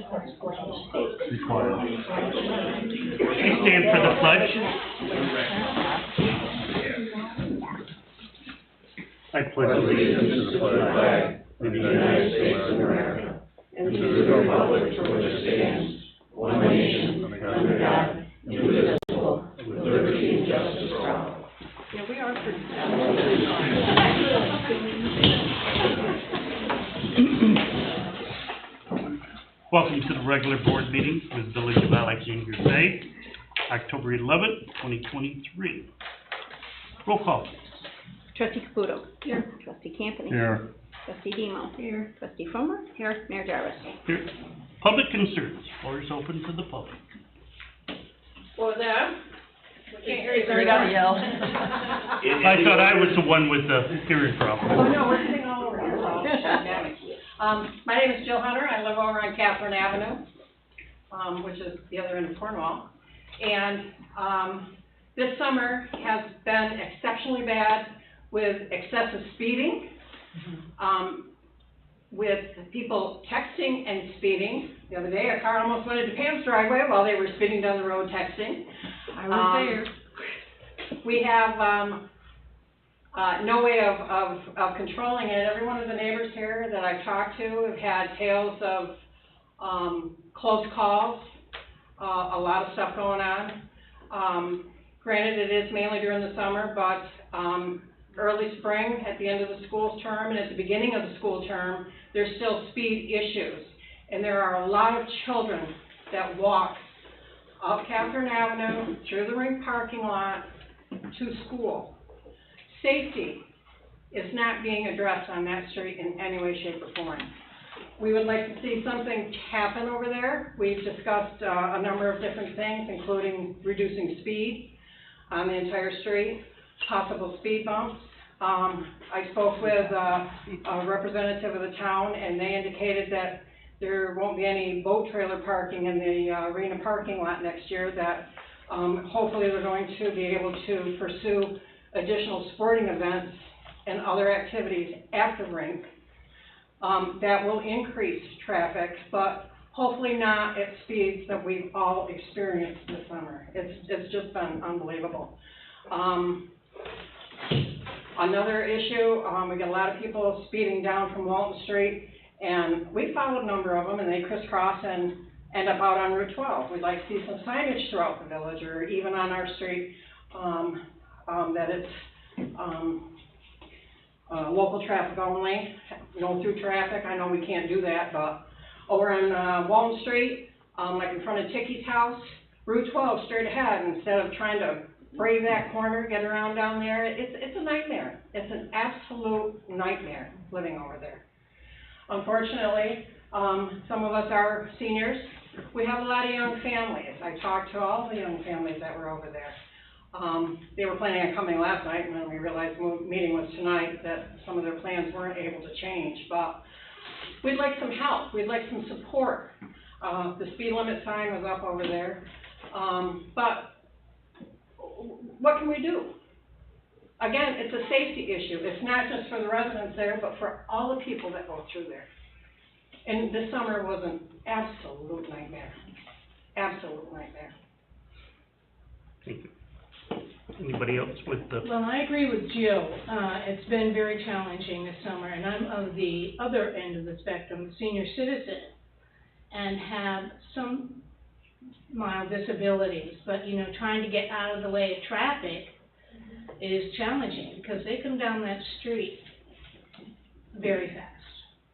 Required. Please stand for the pledge. I pledge allegiance To the flag of the United States of America and to the republic for which it stands, one nation, under God, indivisible, with liberty and justice for all. Yeah, we are pretty Welcome to the regular board meeting with Village of Alexandria Bay, October 11th, 2023. Roll call. Trustee Caputo. Here. Trustee Campany. Here. Trustee Demo. Here. Trustee Fulmer. Here. Mayor Jarvis. Here. Public concerns. Floor is open to the public. What was that? We can't hear you. You gotta yell. I thought I was the one with the hearing problem. Oh, no, we're sitting all over here. My name is Jill Hunter. I live over on Catherine Avenue, which is the other end of Cornwall. And this summer has been exceptionally bad with excessive speeding, with people texting and speeding. The other day, a car almost went into Pam's driveway while they were speeding down the road texting. I was there. We have no way of controlling it. Every one of the neighbors here that I've talked to have had tales of close calls, a lot of stuff going on. Granted, it is mainly during the summer, but early spring, at the end of the school term, and at the beginning of the school term, there's still speed issues. And there are a lot of children that walk up Catherine Avenue, through the rink parking lot, to school. Safety is not being addressed on that street in any way, shape, or form. We would like to see something happen over there. We've discussed a number of different things, including reducing speed on the entire street, possible speed bumps. I spoke with a representative of the town, and they indicated that there won't be any boat trailer parking in the arena parking lot next year, that hopefully they're going to be able to pursue additional sporting events and other activities at the rink that will increase traffic, but hopefully not at speeds that we've all experienced this summer. It's just been unbelievable. Another issue, we get a lot of people speeding down from Walton Street, and we followed a number of them, and they crisscross and end up out on Route 12. We'd like to see some signage throughout the village, or even on our street, that it's local traffic only, no through traffic. I know we can't do that, but over on Walton Street, like in front of Tickey's house, Route 12 straight ahead, instead of trying to brave that corner, get around down there, it's a nightmare. It's an absolute nightmare living over there. Unfortunately, some of us are seniors. We have a lot of young families. I talked to all the young families that were over there. They were planning on coming last night, and then we realized the meeting was tonight, that some of their plans weren't able to change. But we'd like some help. We'd like some support. The speed limit sign was up over there. But what can we do? Again, it's a safety issue. It's not just for the residents there, but for all the people that go through there. And this summer was an absolute nightmare. Absolute nightmare. Thank you. Anybody else with the... Well, I agree with Jill. It's been very challenging this summer, and I'm on the other end of the spectrum, senior citizen, and have some mild disabilities, but, you know, trying to get out of the way of traffic is challenging, because they come down that street very fast,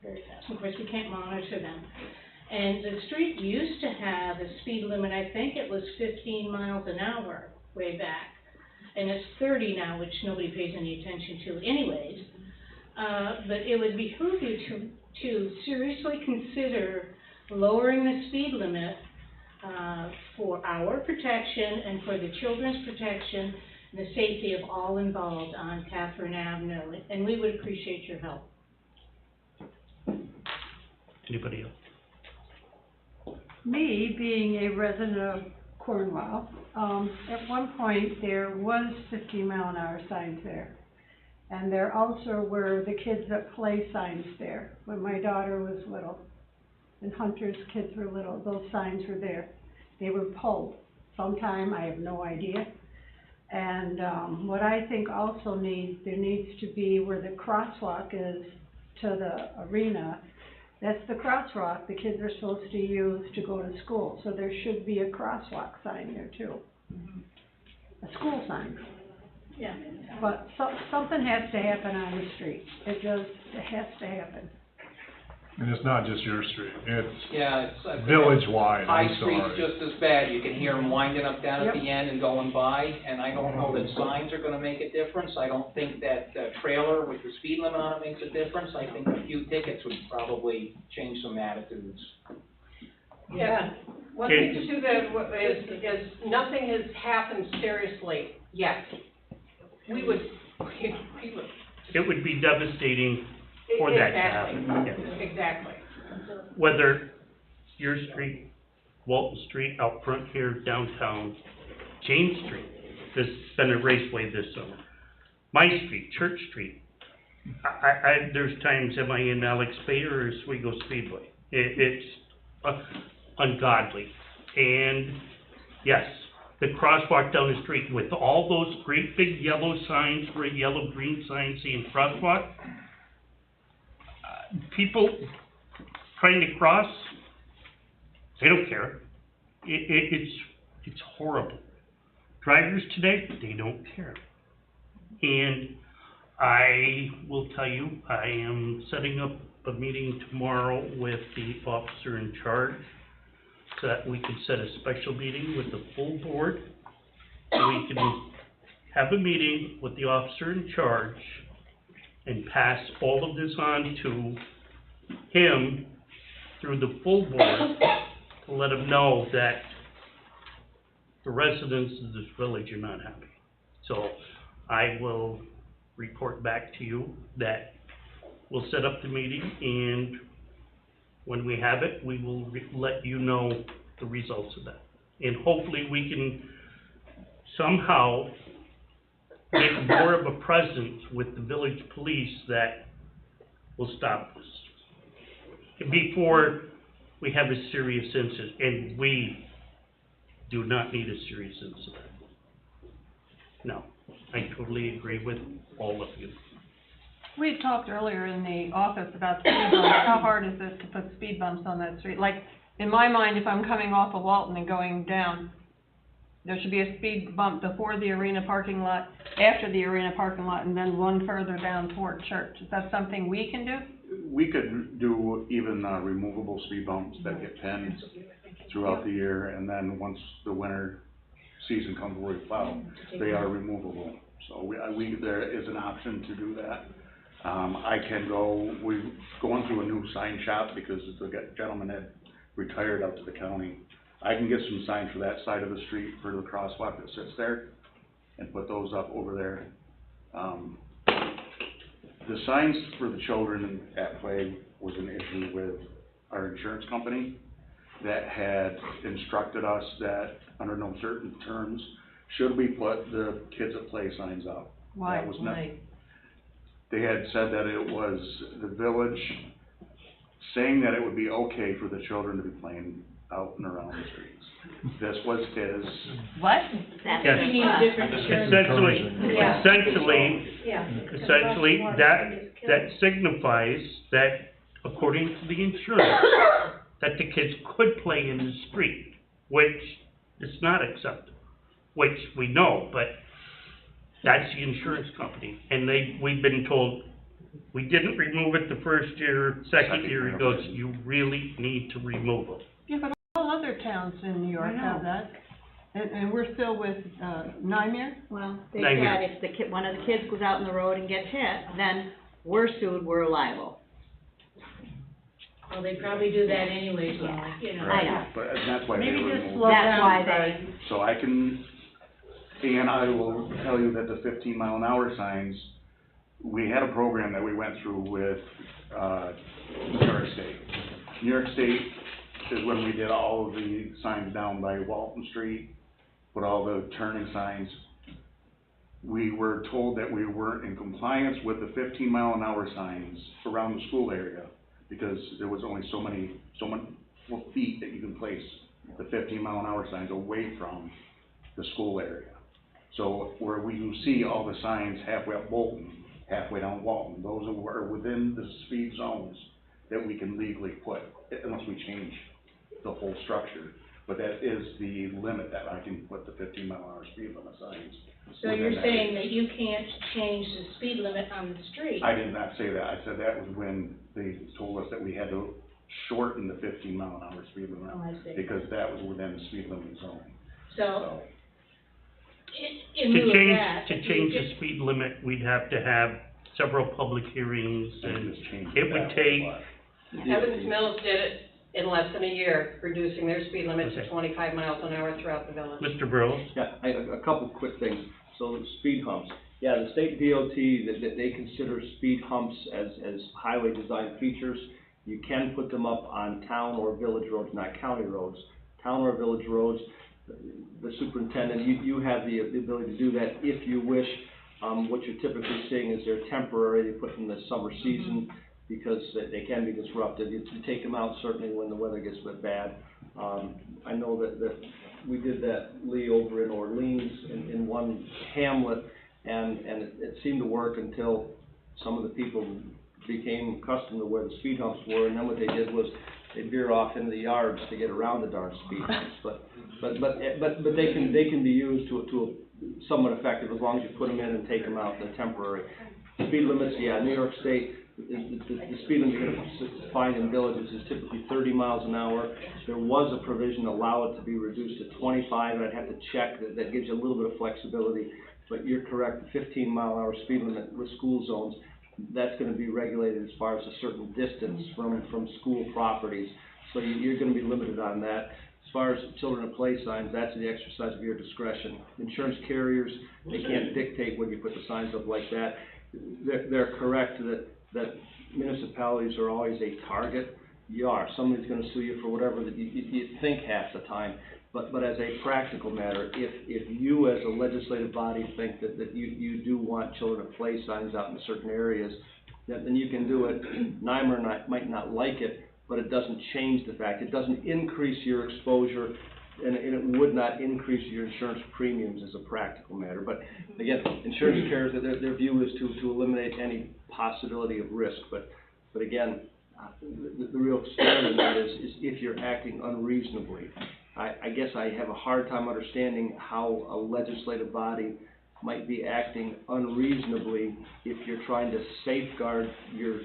very fast. Of course, we can't monitor them. And the street used to have a speed limit, I think it was 15 miles an hour way back, and it's 30 now, which nobody pays any attention to anyways. But it would behoove you to seriously consider lowering the speed limit for our protection and for the children's protection and the safety of all involved on Catherine Avenue, and we would appreciate your help. Anybody else? Me, being a resident of Cornwall, at one point there was 15-mile-an-hour signs there. And there also were the kids that play signs there when my daughter was little. and Hunter's kids were little, those signs were there. They were pulled sometime, I have no idea. And, what I think also there needs to be where the crosswalk is to the arena, that's the crosswalk the kids are supposed to use to go to school, so there should be a crosswalk sign there too. A school sign. Yeah. But something has to happen on the street, it has to happen. And it's not just your street, it's Yeah, it's. village-wide, I'm High Street's sorry. just as bad, you can hear them winding up down at Yep. the end and going by, and I don't know that signs are gonna make a difference. I don't think that, trailer with the speed limit on it makes a difference. I think a few tickets would probably change some attitudes. Yeah, one thing too that is nothing has happened seriously yet. We would. It would be devastating for that to happen. Exactly. Yes. Exactly. Whether your street, Walton Street out front here downtown, James Street, there's been a raceway this summer. My street, Church Street, there's times am I in Alex Bay or Oswego Speedway? It's ungodly. And yes, the crosswalk down the street with all those great big yellow signs, great yellow-green signs saying crosswalk, people trying to cross, they don't care. It's horrible. Drivers today, they don't care. And I will tell you, I am setting up a meeting tomorrow with the officer in charge so that we could set a special meeting with the full board. So we can have a meeting with the officer in charge and pass all of this on to him through the full board to let him know that the residents of this village are not happy. So I will report back to you that we'll set up the meeting, and when we have it, we will let you know the results of that. And hopefully we can somehow make more of a presence with the village police that will stop this before we have a serious incident, and we do not need a serious incident. No, I totally agree with all of you. We had talked earlier in the office about speed bumps. How hard is it to put speed bumps on that street? Like, in my mind, if I'm coming off of Walton and going down, there should be a speed bump before the arena parking lot, after the arena parking lot, and then one further down toward Church. Is that something we can do? We could do even removable speed bumps that get pinned throughout the year, and then once the winter season comes where we plow, they are removable. So there is an option to do that. We're going through a new sign shop because the gentleman had retired out to the county. I can get some signs for that side of the street for the crosswalk that sits there and put those up over there. The signs for the children at play was an issue with our insurance company that had instructed us that under no certain terms should we put the kids at play signs up. Why? That was They had said that it was the village saying that it would be okay for the children to be playing out and around the streets. This was his. What? That's Yes. You need a different insurance. Essentially, that signifies that according to the insurance, that the kids could play in the street, which is not acceptable, which we know, but that's the insurance company. And we've been told, we didn't remove it the first year, second year, he goes, you really need to remove it. Yeah, but all other towns in New York have that. And we're still with, Nymere? Well, they Thank you. said if one of the kids goes out on the road and gets hit, then we're sued, we're liable. Well, they probably do that anyways, well, you know. I know. But that's why they Maybe were just removed. slow That's down, why Fred. So I will tell you that the 15-mile-an-hour signs, we had a program that we went through with, New York State. New York State is when we did all of the signs down by Walton Street, put all the turning signs. We were told that we weren't in compliance with the 15-mile-an-hour signs around the school area because there was only so many feet that you can place the 15-mile-an-hour signs away from the school area. So where you see all the signs halfway up Bolton, halfway down Walton, those are within the speed zones that we can legally put, unless we change the whole structure. But that is the limit that I can put the 15-mile-an-hour speed limit signs. So you're saying that you can't change the speed limit on the street? I did not say that. I said that was when they told us that we had to shorten the 15-mile-an-hour speed limit. Oh, I see. Because that was within the speed limit zone. So, in lieu of that. To change the speed limit, we'd have to have several public hearings, and it would take, Evans Mills did it in less than a year, reducing their speed limit to Okay. 25 miles an hour throughout the village. Mr. Burrows? Yeah, a couple quick things. So the speed humps. Yeah, the state DOT, that they consider speed humps as highway design features. You can put them up on town or village roads, not county roads. Town or village roads, the superintendent, you have the ability to do that if you wish. What you're typically seeing is they're temporary, they put in the summer season because they can be disruptive. You take them out certainly when the weather gets a bit bad. I know that we did that, Lee, over in Orleans in one hamlet, and it seemed to work until some of the people became accustomed to where the speed humps were, and then what they did was they veer off into the yards to get around the darn speed humps. But they can be used to somewhat effective as long as you put them in and take them out. They're temporary. Speed limits, yeah, New York State, the speed limit you're going to find in villages is typically 30 miles an hour. There was a provision to allow it to be reduced to 25, and I'd have to check. That gives you a little bit of flexibility. But you're correct, the 15-mile-an-hour speed limit with school zones, that's going to be regulated as far as a certain distance from school properties. So you're going to be limited on that. As far as children at play signs, that's the exercise of your discretion. Insurance carriers, they can't dictate when you put the signs up like that. They're correct that municipalities are always a target. You are. Somebody's going to sue you for whatever that you think half the time. But as a practical matter, if you as a legislative body think that you do want children at play signs out in certain areas, then you can do it. NYMER might not like it, but it doesn't change the fact. It doesn't increase your exposure, and it would not increase your insurance premiums as a practical matter. But again, insurance carriers, their view is to eliminate any possibility of risk. But again, the real concern in that is if you're acting unreasonably. I guess I have a hard time understanding how a legislative body might be acting unreasonably if you're trying to safeguard your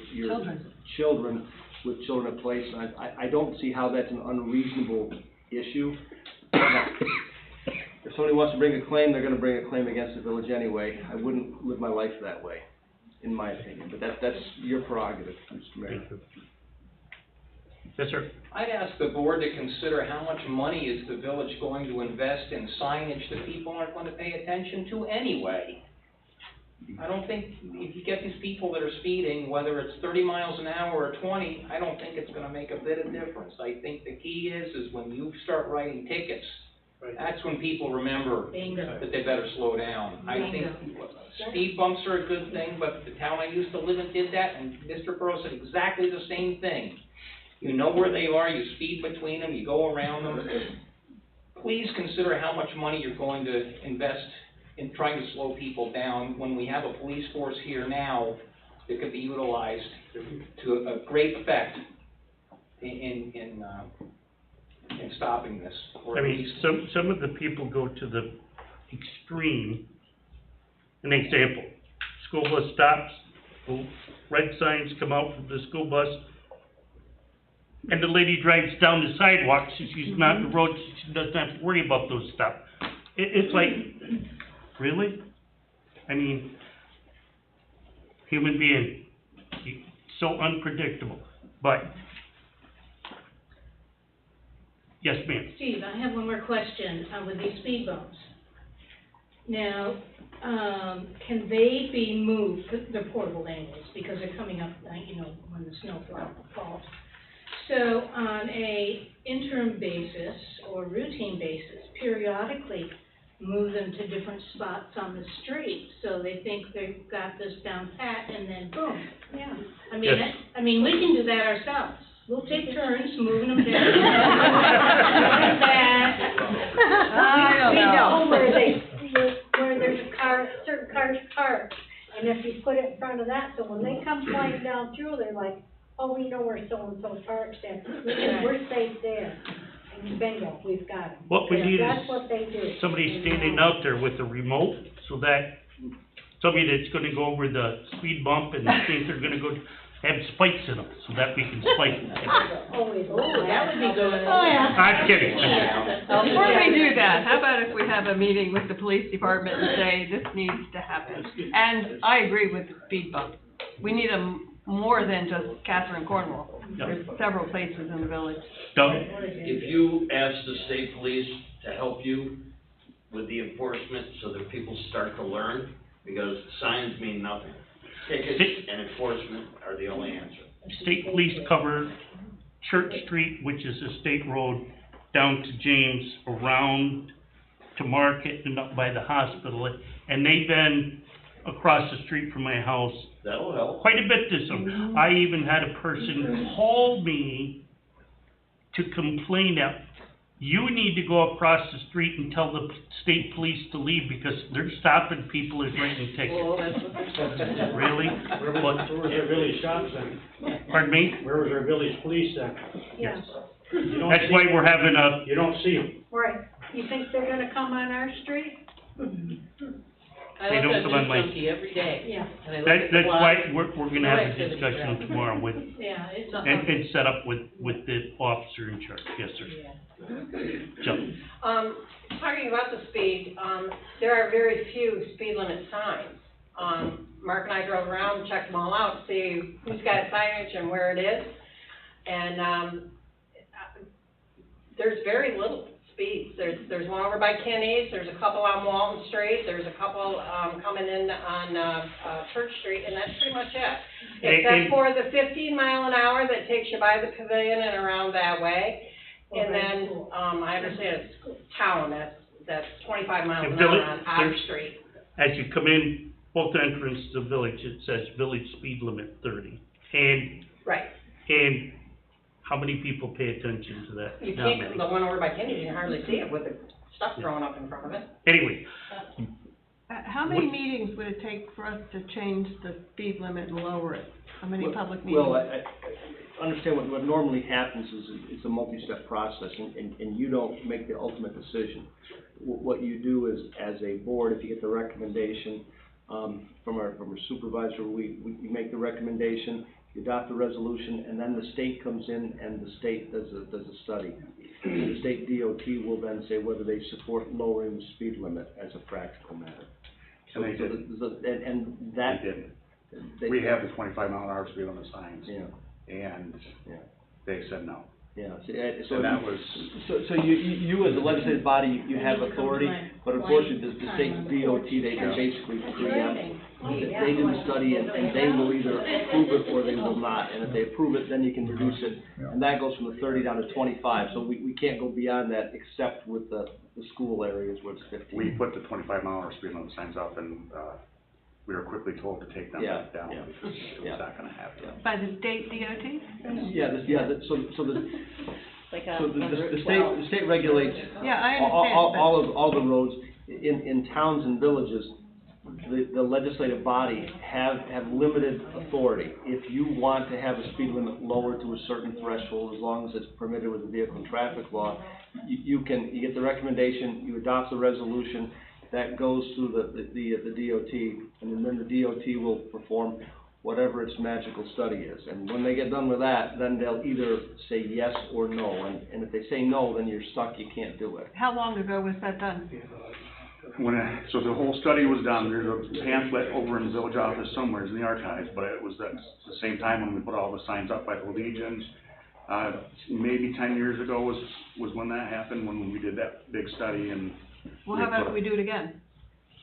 children with children at play signs. I don't see how that's an unreasonable issue. Now, if somebody wants to bring a claim, they're going to bring a claim against the village anyway. I wouldn't live my life that way, in my opinion. But that's your prerogative, Mr. Mayor. Thank you. Yes, sir. I'd ask the board to consider how much money is the village going to invest in signage that people aren't going to pay attention to anyway. I don't think, if you get these people that are speeding, whether it's 30 miles an hour or 20, I don't think it's going to make a bit of difference. I think the key is when you start writing tickets, that's when people remember that they better slow down. I think speed bumps are a good thing, but the town I used to live in did that, and Mr. Burrow said exactly the same thing. You know where they are, you speed between them, you go around them. Please consider how much money you're going to invest in trying to slow people down when we have a police force here now that could be utilized to a great effect in stopping this. Or I at mean, least some of the people go to the extreme. An example, school bus stops, red signs come out from the school bus, and the lady drives down the sidewalk, so she's not in the road, she doesn't have to worry about those stuff. It's like, really? I mean, human being, so unpredictable, but, yes, ma'am. Steve, I have one more question with these speed bumps. Now, can they be moved, they're portable anyways, because they're coming up, when the snow falls. So on a interim basis or routine basis, periodically, move them to different spots on the street, so they think they've got this down pat, and then boom. Yeah. I mean, Yes. we can do that ourselves. We'll take turns moving them down. I don't know. Where there's a car, certain cars parked, and if you put it in front of that, so when they come flying down through, they're like, oh, we know where so-and-so parks there, we're safe there. And bingo, we've got them. What we need That's is what they do. somebody standing out there with a remote, so that somebody that's gonna go over the speed bump and think they're gonna go, have spikes in them, so that we can spike them. Always. Oh, that would be good. Oh, yeah. I'm kidding. Before we do that, how about if we have a meeting with the police department and say, this needs to happen? And I agree with the speed bump. We need them more than just Catherine Cornwall. There's several places in the village. Doug? If you ask the state police to help you with the enforcement so that people start to learn, because signs mean nothing. Tickets and enforcement are the only answer. State police cover Church Street, which is a state road, down to James, around to Market and up by the hospital. And they've been across the street from my house That'll help. quite a bit this summer. I even had a person call me to complain that you need to go across the street and tell the state police to leave because they're stopping people and writing tickets. Well, that's what they're supposed to do. Really? Where was our village shops then? Pardon me? Where was our village police then? Yeah, You don't That's see- why we're having a, You don't see them. right. You think they're gonna come on our street? I They look don't at come on news my- junkie every day, Yeah. and I look that, at the that's block. why we're gonna have a activity discussion around. tomorrow with, Yeah, it's and set up with the officer in charge. Yes, sir. Joe? Talking about the speed, there are very few speed limit signs. Mark and I drove around and checked them all out, see who's got signage and where it is. And, there's very little speeds. There's one over by Kenny's, there's a couple on Walton Street, there's a couple, coming in on, Church Street, and that's pretty much it. Except for the 15 mile an hour that takes you by the pavilion and around that way. And then, I understand it's town, that's 25 miles an hour on Otter There's- Street. As you come in, both entrances to the village, it says village speed limit 30. And, Right. and how many people pay attention to that? You Not can't, many. the one over by Kenny's, you can hardly see it with the stuff thrown up in front of it. Anyway, How many meetings would it take for us to change the speed limit and lower it? How many public meetings? Well, I understand what normally happens is it's a multi-step process, and you don't make the ultimate decision. What you do is, as a board, if you get the recommendation from our supervisor, we make the recommendation, you adopt the resolution, and then the state comes in and the state does a study. And the state DOT will then say whether they support lowering the speed limit as a practical matter. And they did. And that. They didn't. We have the 25 mile an hour speed limit signs. Yeah. And Yeah. they said no. Yeah, So that was, So you as a legislative body, you have authority, but unfortunately, the state DOT, they can basically preempt. They do the study, and they will either approve it or they will not, and if they approve it, then you can reduce it, and that goes from the 30 down to 25, so we can't go beyond that except with the school areas where it's 15. we put the 25 mile an hour speed limit signs up and, we were quickly told to take them Yeah, back down yeah. because it was not gonna happen. By the state DOT? Like So the state regulates Yeah, I understand, but- all the roads. In towns and villages, the legislative body have limited authority. If you want to have a speed limit lower to a certain threshold, as long as it's permitted with the vehicle and traffic law, you get the recommendation, you adopt the resolution, that goes through the DOT, and then the DOT will perform whatever its magical study is. And when they get done with that, then they'll either say yes or no, and if they say no, then you're stuck, you can't do it. How long ago was that done? So the whole study was done, there's a pamphlet over in the village office somewhere in the archives, but it was at the same time when we put all the signs up by the Legions. Maybe 10 years ago was when that happened, when we did that big study, and Well, how about if we do it again?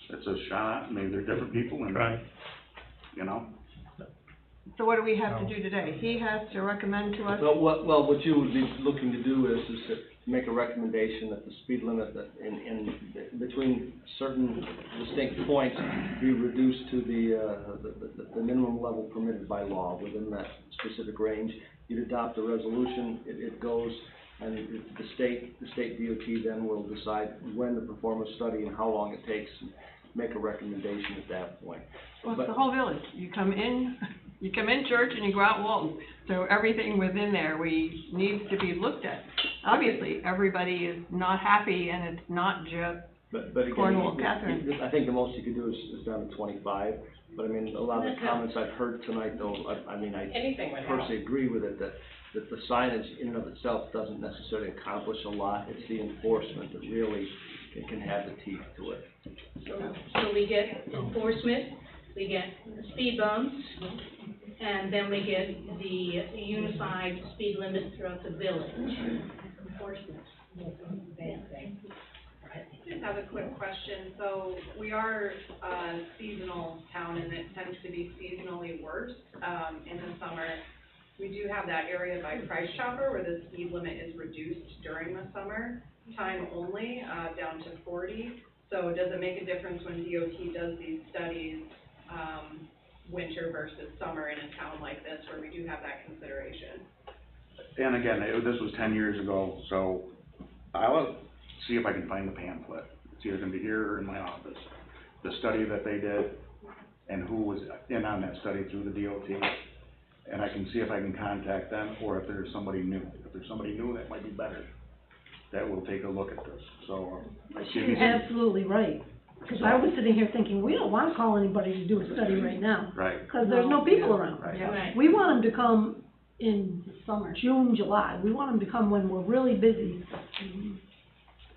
it's a shot, maybe they're different people, and, right. you know. So what do we have to do today? He has to recommend to us? Well, what you would be looking to do is to make a recommendation that the speed limit that in between certain distinct points be reduced to the minimum level permitted by law within that specific range. You'd adopt a resolution, it goes, and the state DOT then will decide when to perform a study and how long it takes, and make a recommendation at that point. Well, it's the whole village. You come in Church and you go out Walton. So everything within there needs to be looked at. Obviously, everybody is not happy, and it's not just But again, Cornwall, Catherine. I think the most you could do is down to 25, but I mean, a lot of the comments I've heard tonight, though, I Anything would help. personally agree with it, that the signage in and of itself doesn't necessarily accomplish a lot. It's the enforcement that really can have the teeth to it. So we get enforcement, we get speed bumps, and then we get the unified speed limit throughout the village. Enforcement. I just have a quick question. So we are a seasonal town, and it tends to be seasonally worse in the summer. We do have that area by Price Chopper where the speed limit is reduced during the summer time only, down to 40. So does it make a difference when DOT does these studies, winter versus summer in a town like this where we do have that consideration? And again, this was 10 years ago, so I'll see if I can find the pamphlet. It's either gonna be here or in my office. The study that they did and who was in on that study through the DOT. And I can see if I can contact them, or if there's somebody new. If there's somebody new, that might be better, that will take a look at this, so. She's absolutely right, because I was sitting here thinking, we don't want to call anybody to do a study right now. Right. Because there's no people around. Right. Right. We want them to come in the summer, June, July. We want them to come when we're really busy,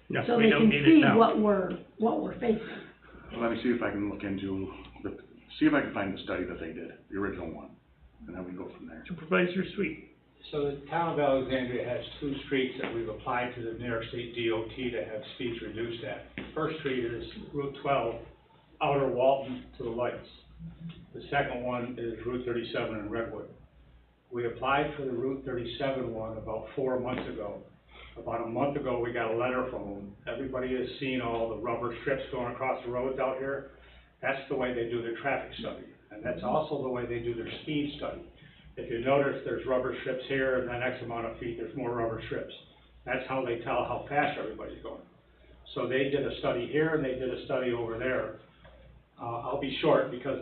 No, so we they don't can need it see now. what we're facing. Let me see if I can look into see if I can find the study that they did, the original one, and then we go from there. Supervisor Sweet. So the town of Alexandria has two streets that we've applied to the New York State DOT to have speeds reduced at. The first street is Route 12, outer Walton to the lights. The second one is Route 37 in Redwood. We applied for the Route 37 one about 4 months ago. About a month ago, we got a letter from them. Everybody has seen all the rubber strips going across the roads out here. That's the way they do their traffic study, and that's also the way they do their speed study. If you notice, there's rubber strips here, and then X amount of feet, there's more rubber strips. That's how they tell how fast everybody's going. So they did a study here, and they did a study over there. I'll be short, because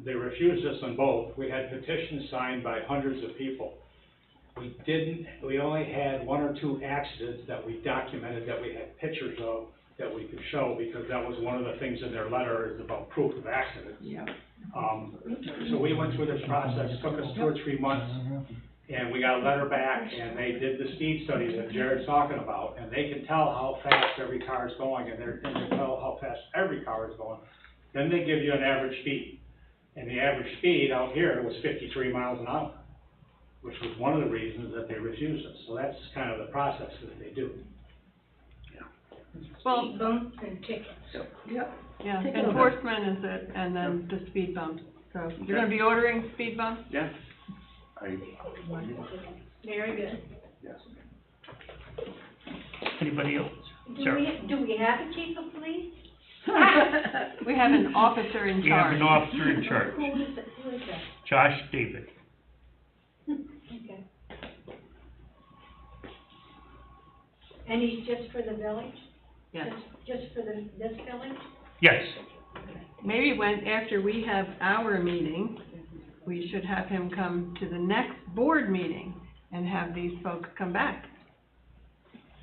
they refused us on both. We had petitions signed by hundreds of people. We only had 1 or 2 accidents that we documented, that we had pictures of, that we could show, because that was one of the things in their letter, is about proof of accidents. Yeah. So we went through this process, took us 2 or 3 months, and we got a letter back, and they did the speed study that Jared's talking about, and they can tell how fast every car is going, and they can tell how fast every car is going. Then they give you an average speed, and the average speed out here was 53 miles an hour, which was one of the reasons that they refused us. So that's kind of the process that they do. Well, Speed bumps and tickets. Yep. yeah, Take a look. enforcement is it, and then the speed bumps. So you're gonna be ordering speed bumps? Yeah. Very good. Yes. Anybody else? Sarah? Do we have a chief of police? We have an officer in We have charge. an officer in charge, Who is that? Josh David. Okay. And he's just for the village? Yes. Just for this village? Yes, Maybe after we have our meeting, we should have him come to the next board meeting and have these folks come back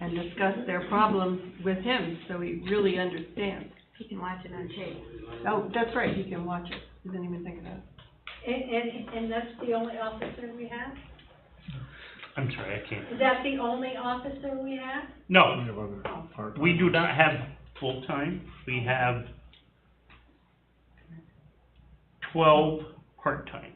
and discuss their problems with him, so he really understands. He can watch it on tape. Oh, that's right, he can watch it. Didn't even think of that. And that's the only officer we have? I'm sorry, I can't. Is that the only officer we have? No, We have other part-time. we do not have full-time. We have 12 part-time.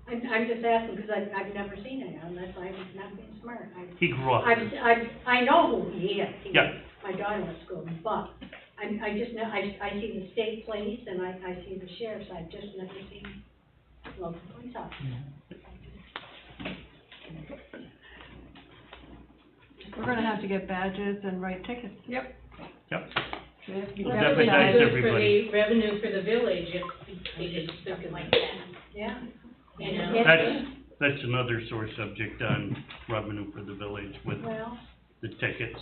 I'm just asking, because I've never seen him unless I'm not being smart. He grew up here. I know who he is. Yeah. My daughter went to school, but I just know, I see the state police and I see the sheriff's. I've just never seen local police officers. gonna have to get badges and write tickets. Yep. Yep. They have to be Well, That would be deputize good for everybody. the revenue for the village if they did something like that, Yeah. you know? Yes. That's another sore subject on revenue for the village with Well, the tickets.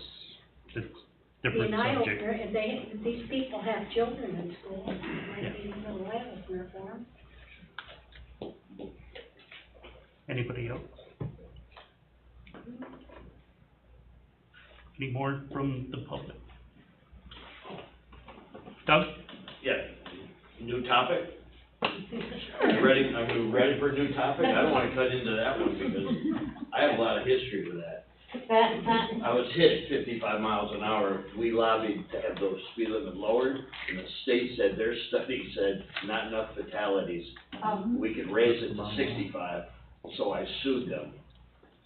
It's be different an eye subject. opener, if these people have children in school, it might be a little eye opener for them. Anybody else? Any more from the public? Doug? Yeah, new topic? Are you ready for a new topic? I don't wanna cut into that one because I have a lot of history with that. I was hit 55 miles an hour. We lobbied to have those speed limit lowered, and the state said, their study said, not enough fatalities. We could raise it to 65, so I sued them,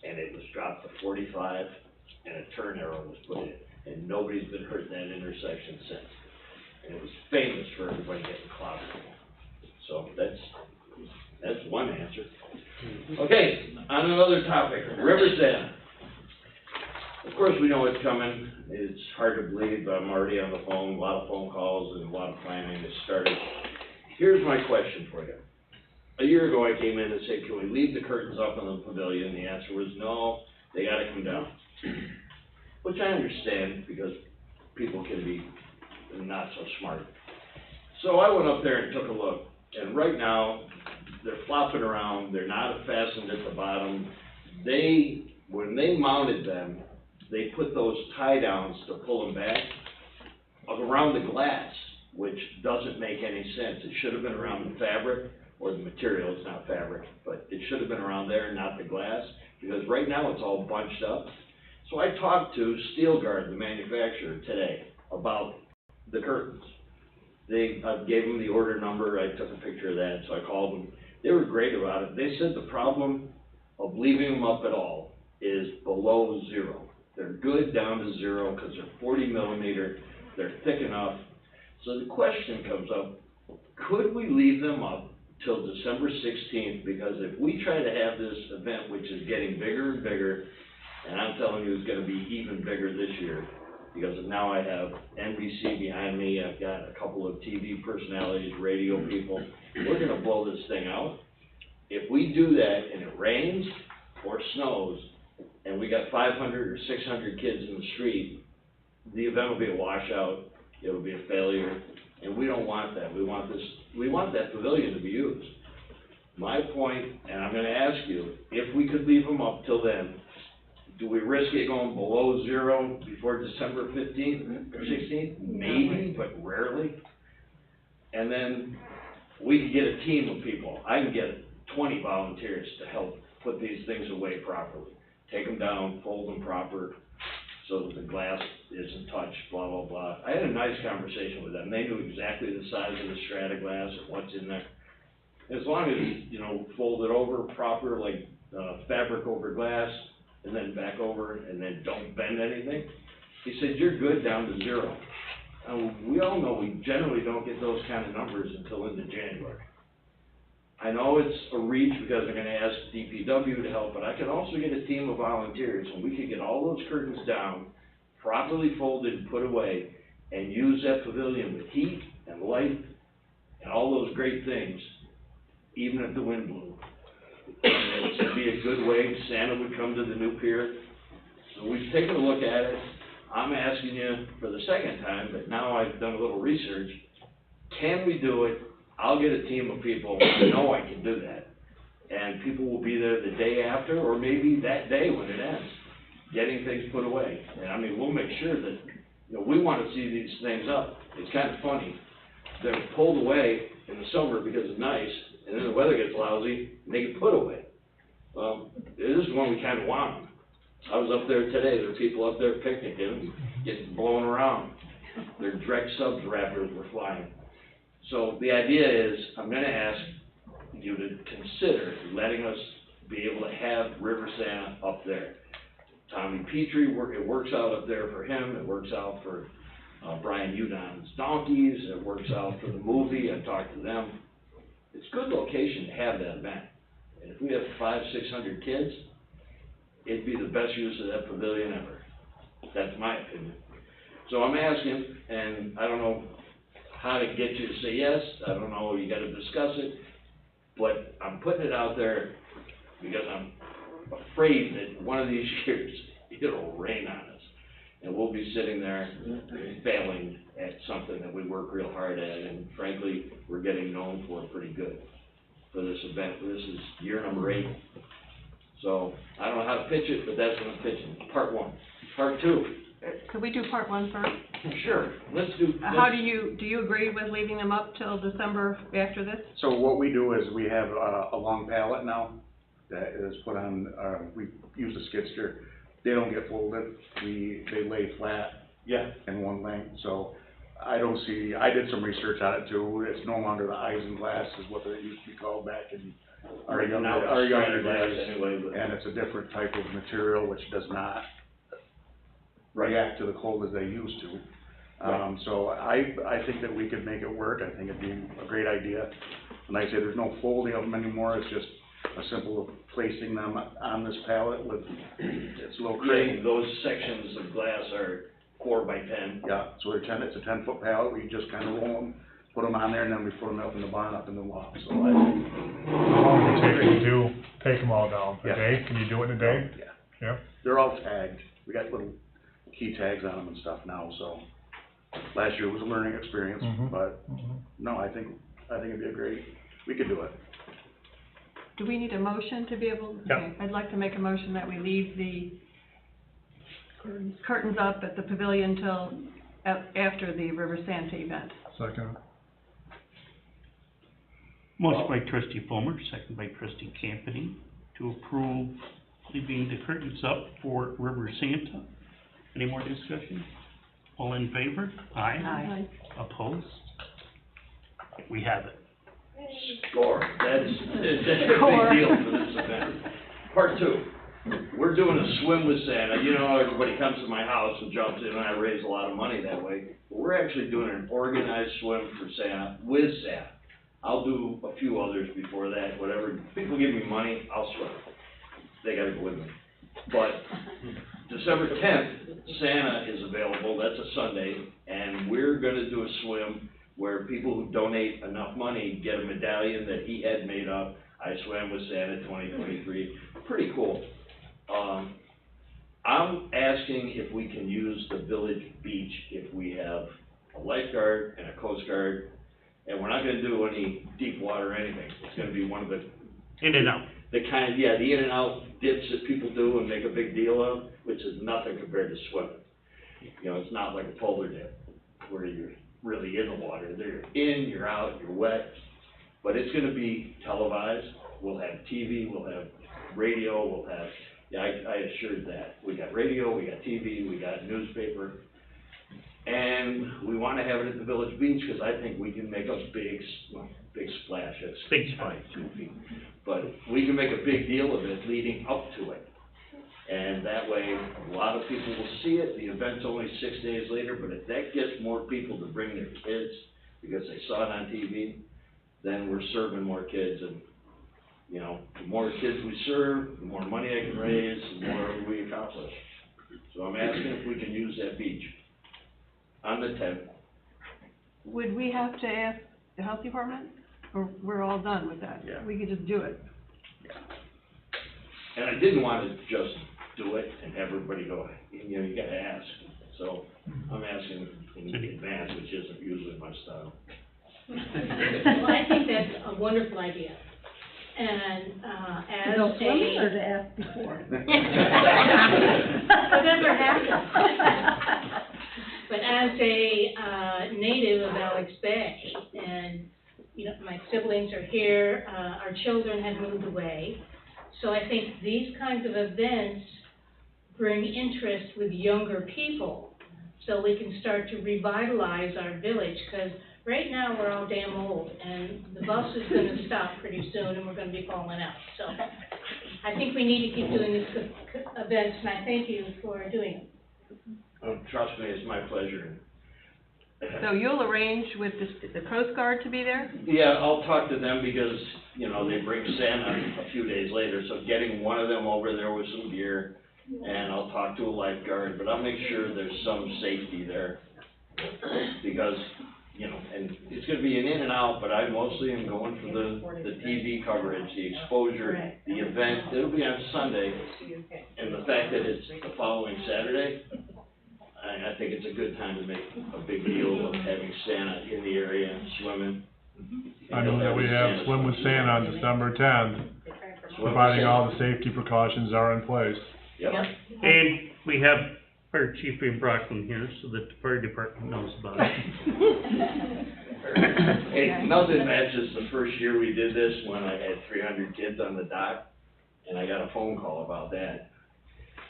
and it was dropped to 45, and a turn arrow was put in, and nobody's been hurt in that intersection since. And it was famous for everybody getting clobbered. So that's one answer. Okay, on another topic, River Santa. Of course, we know it's coming. It's hard to believe, but I'm already on the phone, a lot of phone calls and a lot of planning has started. Here's my question for you. A year ago, I came in and said, can we leave the curtains up in the pavilion? The answer was no, they gotta come down. Which I understand, because people can be not so smart. So I went up there and took a look, and right now, they're flopping around, they're not fastened at the bottom. When they mounted them, they put those tie downs to pull them back around the glass, which doesn't make any sense. It should have been around the fabric, or the material, it's not fabric, but it should have been around there, not the glass, because right now it's all bunched up. So I talked to Steel Guard, the manufacturer, today about the curtains. I gave them the order number, I took a picture of that, so I called them. They were great about it. They said the problem of leaving them up at all is below zero. They're good down to zero because they're 40 millimeter, they're thick enough. So the question comes up, could we leave them up till December 16th? Because if we try to have this event, which is getting bigger and bigger, and I'm telling you it's gonna be even bigger this year, because now I have NBC behind me, I've got a couple of TV personalities, radio people, we're gonna blow this thing out. If we do that and it rains or snows, and we got 500 or 600 kids in the street, the event will be a washout, it'll be a failure, and we don't want that. We want that pavilion to be used. My point, and I'm gonna ask you, if we could leave them up till then, do we risk it going below zero before December 15th or 16th? Maybe, but rarely. And then we could get a team of people. I can get 20 volunteers to help put these things away properly. Take them down, fold them proper, so that the glass isn't touched, blah, blah, blah. I had a nice conversation with them. They knew exactly the size of the strata glass and what's in there. As long as, fold it over proper, like, fabric over glass, and then back over, and then don't bend anything. He said, you're good down to zero. We all know we generally don't get those kind of numbers until into January. I know it's a reach because they're gonna ask DPW to help, but I could also get a team of volunteers, and we could get all those curtains down, properly folded and put away, and use that pavilion with heat and light and all those great things, even if the wind blew. And it would be a good way, Santa would come to the new pier. So we've taken a look at it. I'm asking you for the second time, but now I've done a little research. Can we do it? I'll get a team of people, I know I can do that. And people will be there the day after, or maybe that day when it ends, getting things put away. And we'll make sure that, we wanna see these things up. It's kinda funny. They're pulled away in the summer because it's nice, and then the weather gets lousy, and they get put away. Well, this is when we kinda want them. I was up there today, there were people up there picnicking, getting blown around. Their direct subs wrappers were flying. So the idea is, I'm gonna ask you to consider letting us be able to have River Santa up there. Tommy Petrie, it works out up there for him, it works out for Brian Udon's Donkeys, it works out for the movie, I talked to them. It's a good location to have that event. And if we have 500-600 kids, it'd be the best use of that pavilion ever. That's my opinion. So I'm asking, and I don't know how to get you to say yes, I don't know, you gotta discuss it, but I'm putting it out there because I'm afraid that one of these years, it'll rain on us. And we'll be sitting there failing at something that we work real hard at, and frankly, we're getting known for pretty good for this event. This is year number 8. So, I don't know how to pitch it, but that's what I'm pitching, part 1. Part 2, Could we do part 1 first? sure, let's do. How do you agree with leaving them up till December after this? So what we do is we have a long pallet now that is put on, we use a skid steer. They don't get folded, they lay flat. Yeah. In one length, so I don't see, I did some research on it too. It's no longer the isinglass is what it used to be called back in our younger days. Anyway, but. And it's a different type of material which does not react to the cold as they used to. Right. So I think that we could make it work. I think it'd be a great idea. And like I say, there's no folding of them anymore. It's just a simple placing them on this pallet with its little crate. Yeah, those sections of glass are 4 by 10. Yeah, so it's a 10-foot pallet. We just kind of roll them, put them on there, and then we put them up in the barn, up in the loft. So How long does it take to take them all down? A Yeah. day? Can you do it in a day? Yeah. Yeah. They're all tagged. We got little key tags on them and stuff now, so last year was a learning experience, Mhm. but Mhm. no, I think it'd be we could do it. Do we need a motion to be able? Yeah. Okay, I'd like to make a motion that we leave the curtains up at the pavilion till after the River Santa event. Second. Motion by trustee Fulmer, second by trustee Campany, to approve leaving the curtains up for River Santa. Any more discussion? All in favor? Aye. Aye. Opposed? We have it. Score, that's a big Score. deal for this event. Part 2, we're doing a swim with Santa. You know, everybody comes to my house and jumps in, and I raise a lot of money that way. But we're actually doing an organized swim for Santa, with Santa. I'll do a few others before that, whatever. People give me money, I'll swim. They gotta go with me. But December 10th, Santa is available, that's a Sunday, and we're gonna do a swim where people who donate enough money get a medallion that he had made up. I swam with Santa 2023, pretty cool. I'm asking if we can use the village beach if we have a lifeguard and a coast guard, and we're not gonna do any deep water or anything. It's gonna be one of the In and out. the in and out dips that people do and make a big deal of, which is nothing compared to swimming. You know, it's not like a polar dip where you're really in the water. You're in, you're out, you're wet, but it's gonna be televised. We'll have TV, we'll have radio, we'll have, I assured that. We got radio, we got TV, we got newspaper, and we wanna have it at the village beach, because I think we can make a big splash. It's Big splash. 2 feet. But we can make a big deal of it leading up to it. And that way, a lot of people will see it. The event's only 6 days later, but if that gets more people to bring their kids because they saw it on TV, then we're serving more kids. And, you know, the more kids we serve, the more money I can raise, the more we accomplish. So I'm asking if we can use that beach on the 10th. Would we have to ask the health department, or we're all done with that? Yeah. We could just do it? And I didn't want to just do it and have everybody go, you know, you gotta ask. So I'm asking in advance, which isn't usually my style. Well, I think that's a wonderful idea. And, as Go swimming or a, to ask before? whatever happens. But as a, native of Alex Bay, and, you know, my siblings are here, our children have moved away. So I think these kinds of events bring interest with younger people, so we can start to revitalize our village, because right now we're all damn old, and the bus is gonna stop pretty soon, and we're gonna be falling out. So I think we need to keep doing these events, and I thank you for doing them. Oh, trust me, it's my pleasure. So you'll arrange with the Coast Guard to be there? Yeah, I'll talk to them because, you know, they bring Santa a few days later, so getting one of them over there with some gear and I'll talk to a lifeguard, but I'll make sure there's some safety there. Because, you know, and it's gonna be an in and out, but I mostly am going for the TV coverage, the exposure, the event. It'll be on Sunday, and the fact that it's the following Saturday, I think it's a good time to make a big deal of having Santa in the area and swimming. I know that we have Swim with Santa on December 10th, providing all the safety precautions are in place. Yep. And we have Fire Chief in Brockton here, so that the fire department knows about it. Hey, nothing matches the first year we did this when I had 300 kids on the dock, and I got a phone call about that.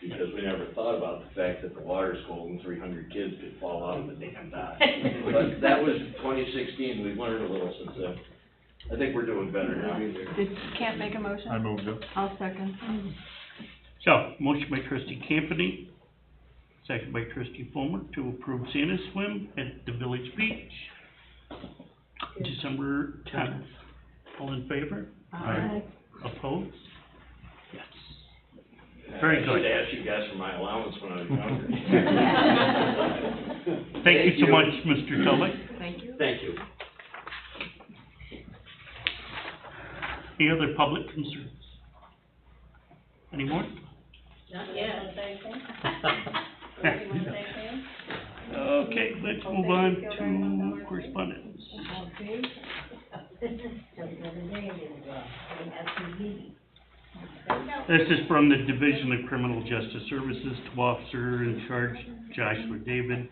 Because we never thought about the fact that the water's cold and 300 kids could fall out of the damn dock. But that was 2016, we've learned a little since then. I think we're doing better now. Can't make a motion? I moved it. I'll second. So, motion by trustee Campany, second by trustee Fulmer to approve Santa swim at the Village Beach, December 10th. All in favor? Aye. Opposed? Yes. Very good. I should ask you guys for my allowance when I was younger. Thank you so much, Mr. Tully. Thank you. Thank you. Any other public concerns? Any more? Not yet. Okay, let's move on to correspondence. This is from the Division of Criminal Justice Services to Officer in Charge Joshua David.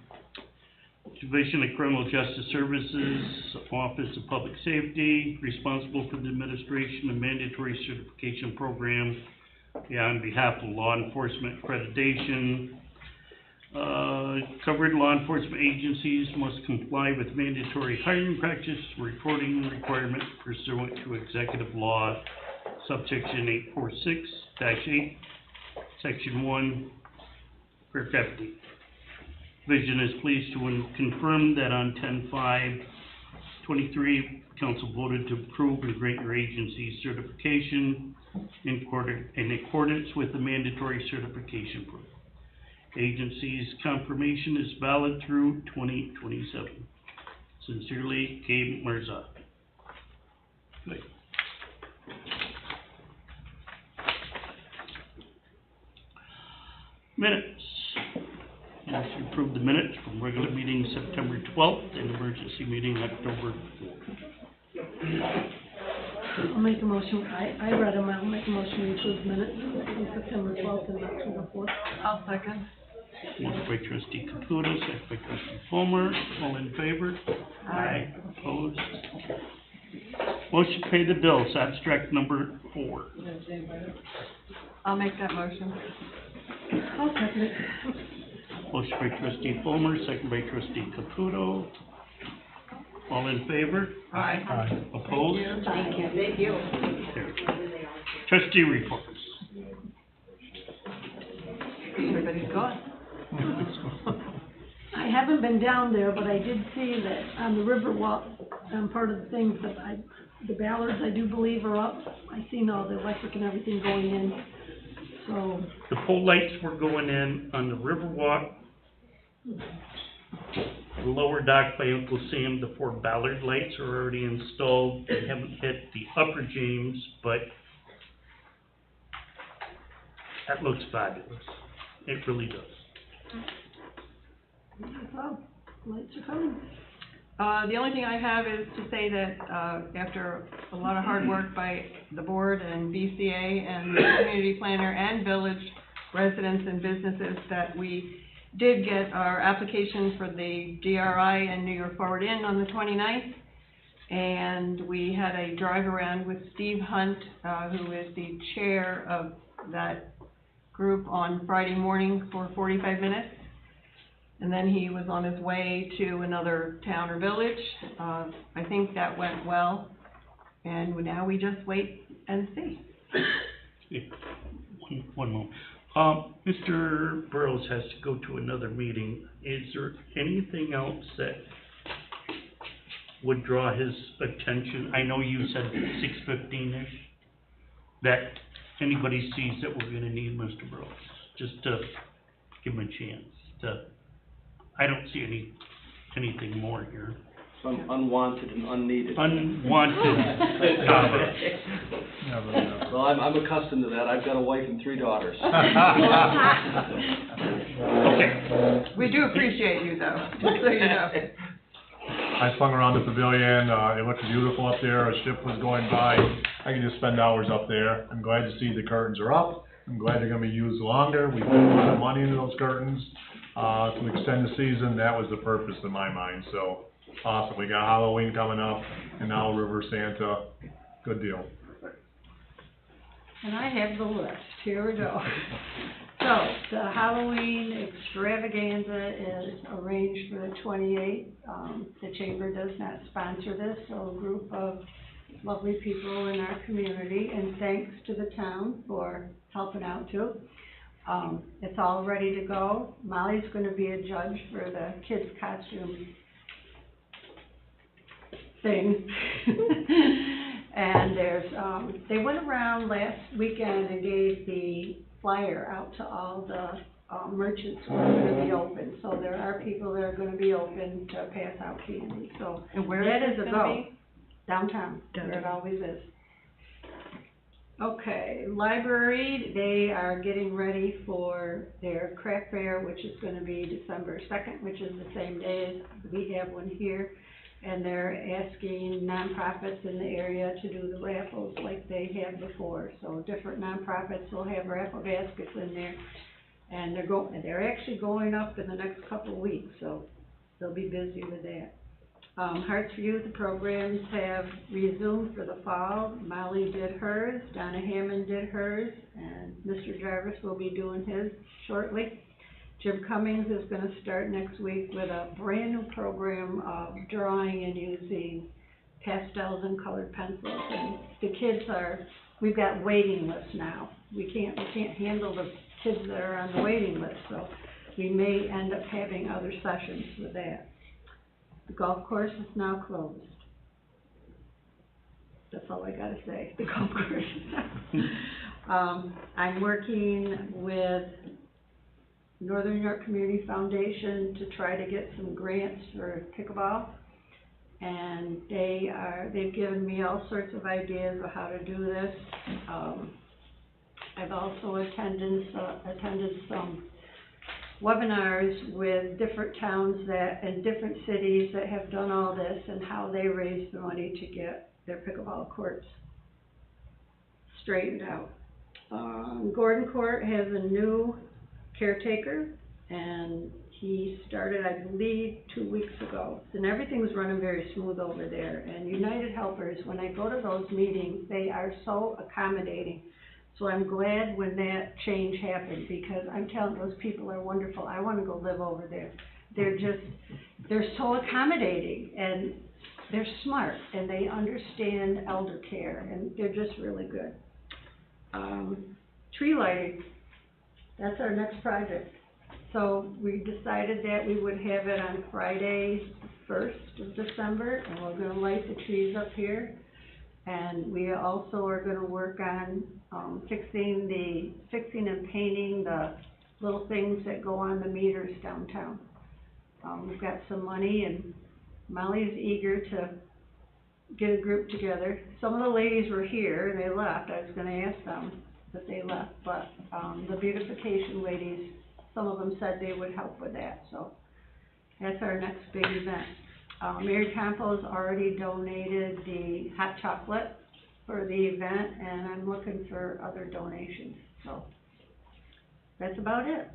Division of Criminal Justice Services, Office of Public Safety, responsible for the administration of mandatory certification program on behalf of law enforcement accreditation. Covered law enforcement agencies must comply with mandatory hiring practice reporting requirements pursuant to executive law, subsection 846-8, section 1, paragraph D. Division is pleased to confirm that on 10/5/23, council voted to approve and grant your agency's certification in accordance with the mandatory certification program. Agency's confirmation is valid through 2027. Sincerely, Gabe Mirza. Good. Minutes. Yes, you approve the minutes from regular meeting September 12th and emergency meeting October 4th. I'll make a motion, I read them, I'll make a motion to approve minutes from September 12th and October 4th. I'll second. Motion by trustee Caputa, second by trustee Fulmer, all in favor? Aye. Opposed? Motion to pay the bills, abstract number 4. I'll make that motion. I'll second it. Motion by trustee Fulmer, second by trustee Caputo. All in favor? Aye. Aye. Opposed? Thank you. Thank you. Carried. Trustee reports. Everybody's gone. I haven't been down there, but I did see that on the Riverwalk, part of the things that the ballards I do believe are up. I seen all the electric and everything going in, so. The pole lights were going in on the Riverwalk, the lower dock by Uncle Sam. The 4 Ballard lights are already installed. They haven't hit the upper James, but that looks fabulous. It really does. Oh, lights are coming. The only thing I have is to say that, after a lot of hard work by the board and BCA and the community planner and village residents and businesses, that we did get our application for the GRI and New York Forward in on the 29th. And we had a drive around with Steve Hunt, who is the chair of that group, on Friday morning for 45 minutes. And then he was on his way to another town or village. I think that went well, and now we just wait and see. One moment. Mr. Burrows has to go to another meeting. Is there anything else that would draw his attention? I know you said 6:15-ish, that anybody sees that we're gonna need Mr. Burrows. just to give them a chance to, I don't see anything more here. Some unwanted and unneeded. Unwanted comments. Well, I'm accustomed to that. I've got a wife and 3 daughters. Okay. We do appreciate you though, just so you know. I swung around the pavilion, it looked beautiful up there, a ship was going by, I can just spend hours up there. I'm glad to see the curtains are up, I'm glad they're gonna be used longer, we put a lot of money into those curtains, to extend the season, that was the purpose in my mind, so, awesome, we got Halloween coming up, and now River Santa, good deal. And I have the list, here we go. So, the Halloween extravaganza is arranged for the 28th. The chamber does not sponsor this, so a group of lovely people in our community, and thanks to the town for helping out too. It's all ready to go. Molly's gonna be a judge for the kids' costume thing. And there's, they went around last weekend and gave the flyer out to all the merchants who are gonna be open. So there are people that are gonna be open to pass out candy, so And where that is is this a gonna go. be? Downtown, where it always is. Okay, library, they are getting ready for their craft fair, which is gonna be December 2nd, which is the same day as we have one here. And they're asking nonprofits in the area to do the raffles like they had before. So different nonprofits will have raffle baskets in there. And they're actually going up in the next couple of weeks, so they'll be busy with that. Hearts for Youth, the programs have resumed for the fall. Molly did hers, Donna Hammond did hers, and Mr. Jarvis will be doing his shortly. Jim Cummings is gonna start next week with a brand new program of drawing and using pastels and colored pencils. And the kids we've got waiting lists now. We can't handle the kids that are on the waiting list, so we may end up having other sessions with that. The golf course is now closed. That's all I gotta say, the golf course. I'm working with Northern New York Community Foundation to try to get some grants for pickleball. And they've given me all sorts of ideas of how to do this. I've also attended some webinars with different towns and different cities that have done all this and how they raise the money to get their pickleball courts straightened out. Gordon Court has a new caretaker, and he started, I believe, 2 weeks ago. And everything's running very smooth over there. And United Helpers, when I go to those meetings, they are so accommodating. So I'm glad when that change happened, because I'm telling you, those people are wonderful. I want to go live over there. They're so accommodating, and they're smart, and they understand elder care, and they're just really good. Tree lighting, that's our next project. So we decided that we would have it on Friday, 1st of December, and we're gonna light the trees up here. And we also are gonna work on, fixing and painting the little things that go on the meters downtown. We've got some money, and Molly's eager to get a group together. Some of the ladies were here, and they left. I was gonna ask them, but they left. But, the beautification ladies, some of them said they would help with that, so that's our next big event. Mary Campo's already donated the hot chocolate for the event, and I'm looking for other donations, so that's about it.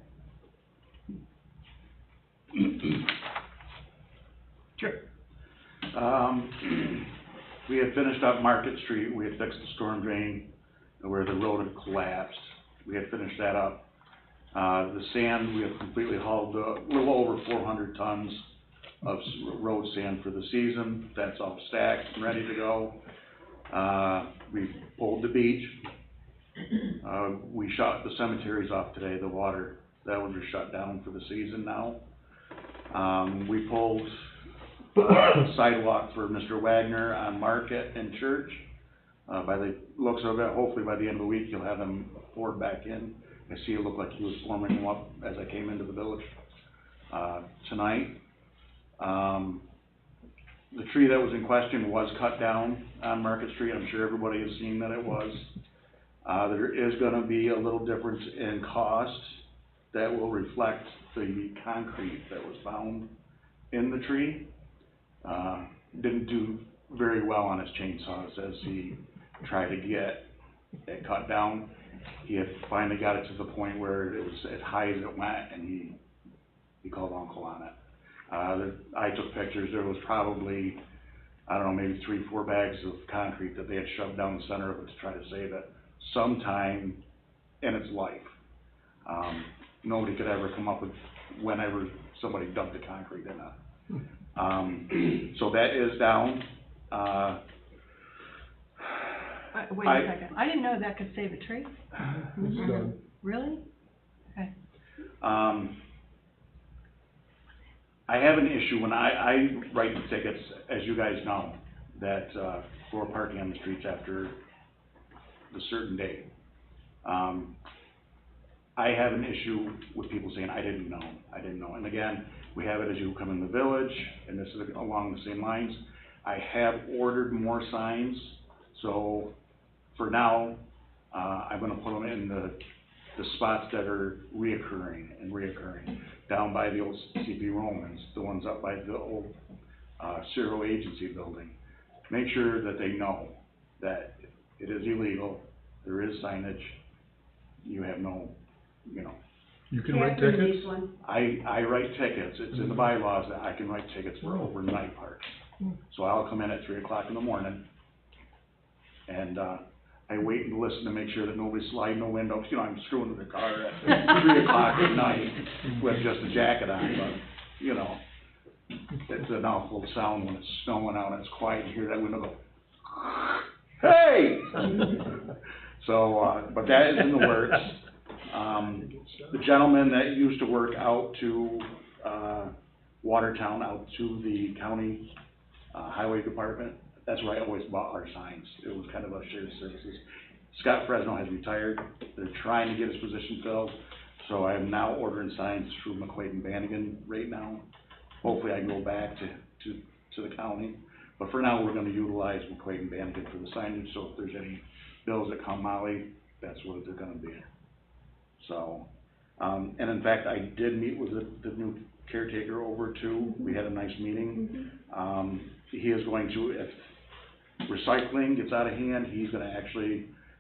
Sure. We had finished up Market Street, we had fixed the storm drain where the road had collapsed. We had finished that up. The sand, we have completely hauled a little over 400 tons of road sand for the season. That's all stacked and ready to go. We pulled the beach. We shut the cemeteries off today, the water, that one was shut down for the season now. We pulled sidewalk for Mr. Wagner on Market and Church. By the looks of it, hopefully by the end of the week, you'll have them poured back in. I see it looked like he was forming them up as I came into the village, tonight. The tree that was in question was cut down on Market Street. I'm sure everybody has seen that it was. There is gonna be a little difference in cost that will reflect the concrete that was found in the tree. Didn't do very well on his chainsaws as he tried to get it cut down. He had finally got it to the point where it was as high as it went, and he called uncle on it. I took pictures. There was probably, I don't know, maybe 3-4 bags of concrete that they had shoved down the center of it to try to save it sometime in its life. Nobody could ever come up with whenever somebody dumped the concrete in it. So that is down. Wait a second, I didn't know that could save a tree. It's done. Really? Okay. I have an issue when I write the tickets, as you guys know, that, for parking on the streets after a certain date. I have an issue with people saying, I didn't know. And again, we have it as you come in the village, and this is along the same lines. I have ordered more signs, so for now, I'm gonna put them in the spots that are reoccurring. Down by the old CP Romans, the ones up by the old, Zero Agency building. Make sure that they know that it is illegal, there is signage, you have no, you know. You can write tickets? I write tickets, it's in the bylaws that I can write tickets for overnight parks. So I'll come in at 3 o'clock in the morning, and, I wait and listen to make sure that nobody's sliding the windows. You know, I'm screwing with the car at 3 o'clock at night with just a jacket on, but, you know, it's an awful sound when it's snowing out and it's quiet, you hear that window go, hey! So, but that is in the works. The gentleman that used to work out to, Watertown, out to the county, highway department, that's where I always bought our signs. It was kind of a shared services. Scott Fresno has retired. They're trying to get his position filled, so I am now ordering signs through McQuaid and Bannigan right now. Hopefully I can go back to the county, but for now we're gonna utilize McQuaid and Bannigan for the signage, so if there's any bills that come my way, that's what they're gonna be. So, and in fact, I did meet with the new caretaker over too. We had a nice meeting. He is going to, if recycling gets out of hand,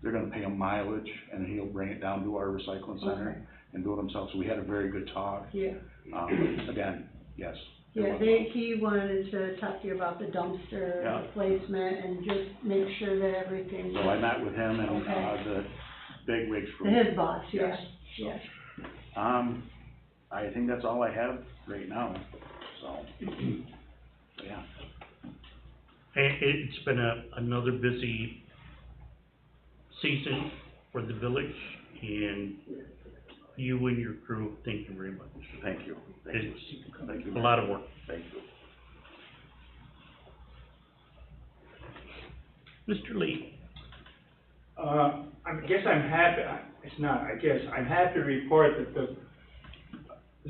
they're gonna pay him mileage, and he'll bring it down to our recycling center and do it himself. So we had a very good talk. Yeah. Again, yes. Yeah, he wanted to talk to you about the dumpster Yeah. replacement and just make sure that everything. So I met with him and, Okay. the bigwigs from. His boss, yes, yes. I think that's all I have right now, so, yeah. It's been another busy season for the village, and you and your crew, thank you very much. Thank you. It's a lot of work. Thank you. Mr. Lee. I guess I'm happy, I'm happy to report that the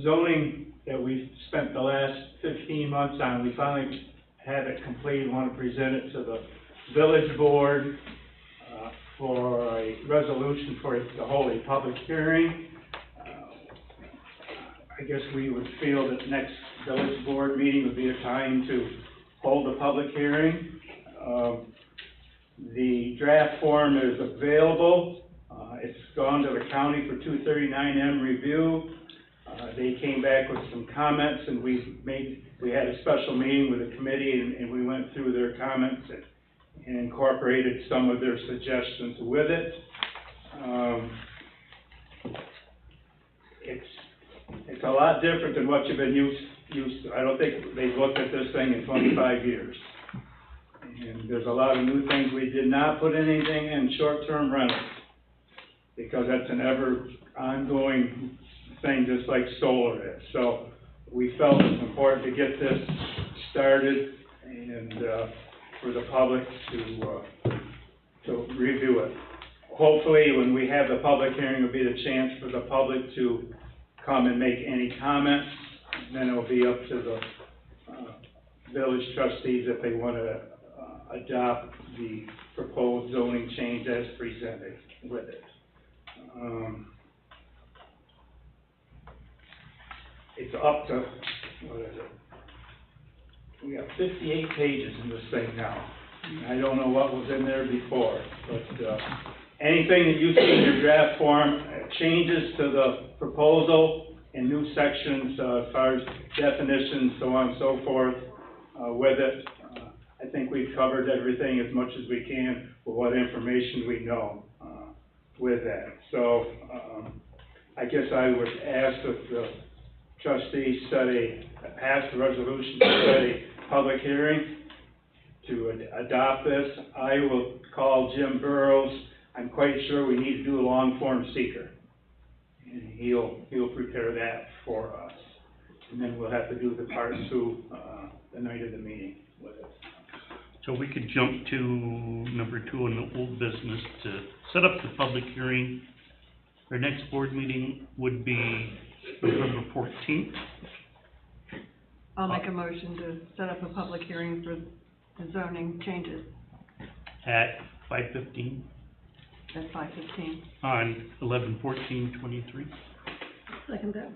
zoning that we've spent the last 15 months on, we finally have it complete. Want to present it to the village board for a resolution for it to hold a public hearing. I guess we would feel that next village board meeting would be a time to hold a public hearing. The draft form is available. It's gone to the county for 239M review. They came back with some comments, and we had a special meeting with the committee, and we went through their comments and incorporated some of their suggestions with it. It's a lot different than what you've been used to. I don't think they've looked at this thing in 25 years. And there's a lot of new things. We did not put anything in short-term rentals, because that's an ever ongoing thing, just like solar is. So we felt it's important to get this started and for the public to review it. hopefully, when we have the public hearing, will be the chance for the public to come and make any comments. Then it'll be up to the, village trustees if they wanna, adopt the proposed zoning change as presented with it. It's up to, what is it? We got 58 pages in this thing now. I don't know what was in there before, but, anything that you see in your draft form, changes to the proposal and new sections, as far as definitions, so on and so forth, with it. I think we've covered everything as much as we can with what information we know, with that. So, I guess I would ask that the trustees pass the resolution to set a public hearing to adopt this. I will call Jim Burrows. I'm quite sure we need to do a long form seeker. And he'll prepare that for us. And then we'll have to do the part two, the night of the meeting with it. So we could jump to number 2 on the old business to set up the public hearing. Our next board meeting would be November 14th. I'll make a motion to set up a public hearing for the zoning changes At 5:15 at 5:15. on 11/14/23. Second that.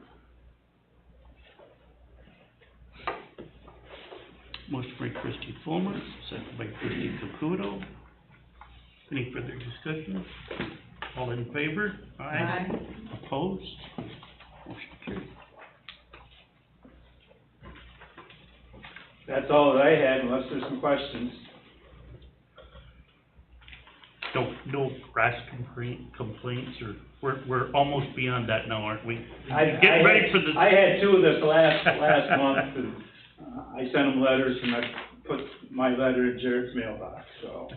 Motion by trustee Fulmer, second by trustee Caputo. Any further discussion? All in favor? Aye. Opposed? Motion carried. That's all that I had, unless there's some questions. No grass complaints, or we're almost beyond that now, aren't we? I had two this last month, and I sent them letters, and I put my letter in Jared's mailbox, so.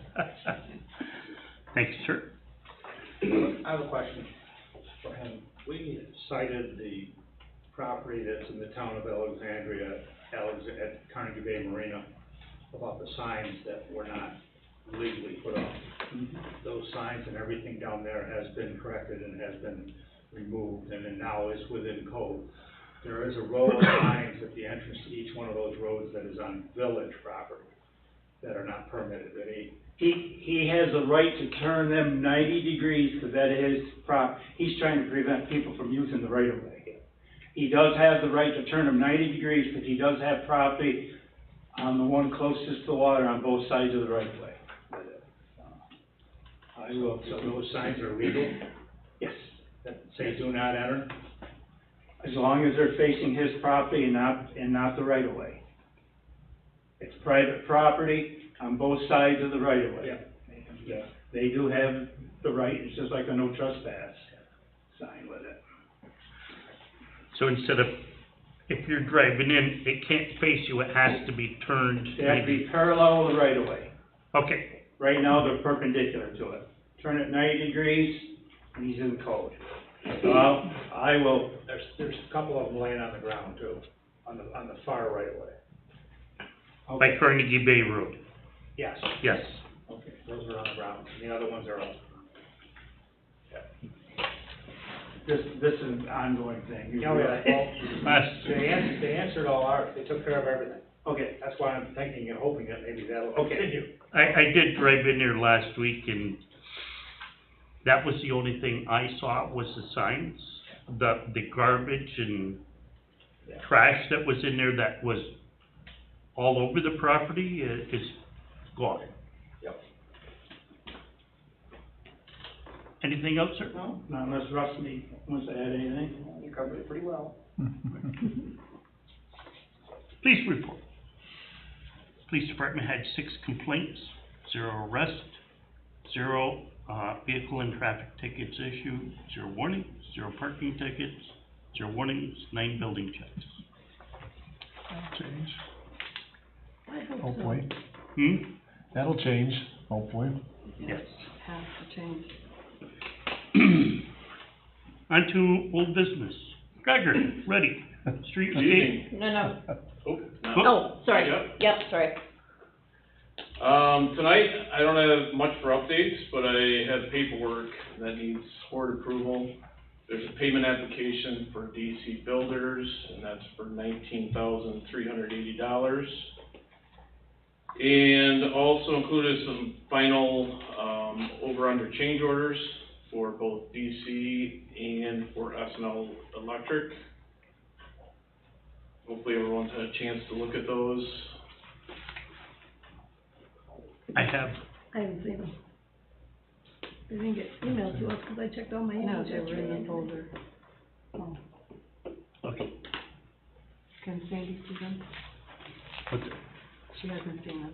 Thank you, sir. I have a question for him. We cited the property that's in the town of Alexandria, at Carnegie Bay Marina, about the signs that were not legally put up. Those signs and everything down there has been corrected and has been removed, and then now is within code. There is a row of signs at the entrance to each one of those roads that is on village property that are not permitted. He has a right to turn them 90 degrees, because that is he's trying to prevent people from using the right of way. He does have the right to turn them 90 degrees, but he does have property on the one closest to the water on both sides of the right of way. So those signs are legal, Yes, that say do not enter? as long as they're facing his property and not the right of way. It's private property on both sides of the right of way. Yeah. They do have the right, it's just like a no trespass sign with it. So instead of, if you're driving in, it can't face you, it has to be turned. They have to be parallel to the right of way. Okay, Right now, they're perpendicular to it. Turn it 90 degrees, and he's in code. Well, I will, There's a couple of them laying on the ground too, on the far right of way. by Carnegie Bay Road, Yes. yes. Okay, those are on the ground, and the other ones are up. this is an ongoing thing. Oh, yeah, well, Last- they answered all ours, they took care of everything. Okay, That's why I'm thinking and hoping that maybe that'll Okay. continue. I did drive in there last week, and that was the only thing I saw was the signs. The garbage and trash that was in there that was all over the property is gone. Yep. Anything else, sir? no, not unless Rusty wants to add anything. You covered it pretty well. Police report. Police department had 6 complaints, 0 arrests, 0 vehicle and traffic tickets issued, 0 warnings, 0 parking tickets, 0 warnings, 9 building checks. That'll change, I hope so. hopefully. That'll change, hopefully. Yes. Has to change. On to old business. Gregor, ready. Streetscape. No. Oh, Oh, sorry. Yep. Yep, sorry. Tonight, I don't have much for updates, but I have paperwork that needs board approval. There's a payment application for DC Builders, and that's for $19,380. And also included some final, over-under change orders for both DC and for S&L Electric. Hopefully everyone's had a chance to look at those. I have, I haven't seen them. They didn't get emailed to us, cause I checked all my No, emails they were yesterday. in the folder. Oh. okay, Can Sandy see them? what's, She hasn't seen them.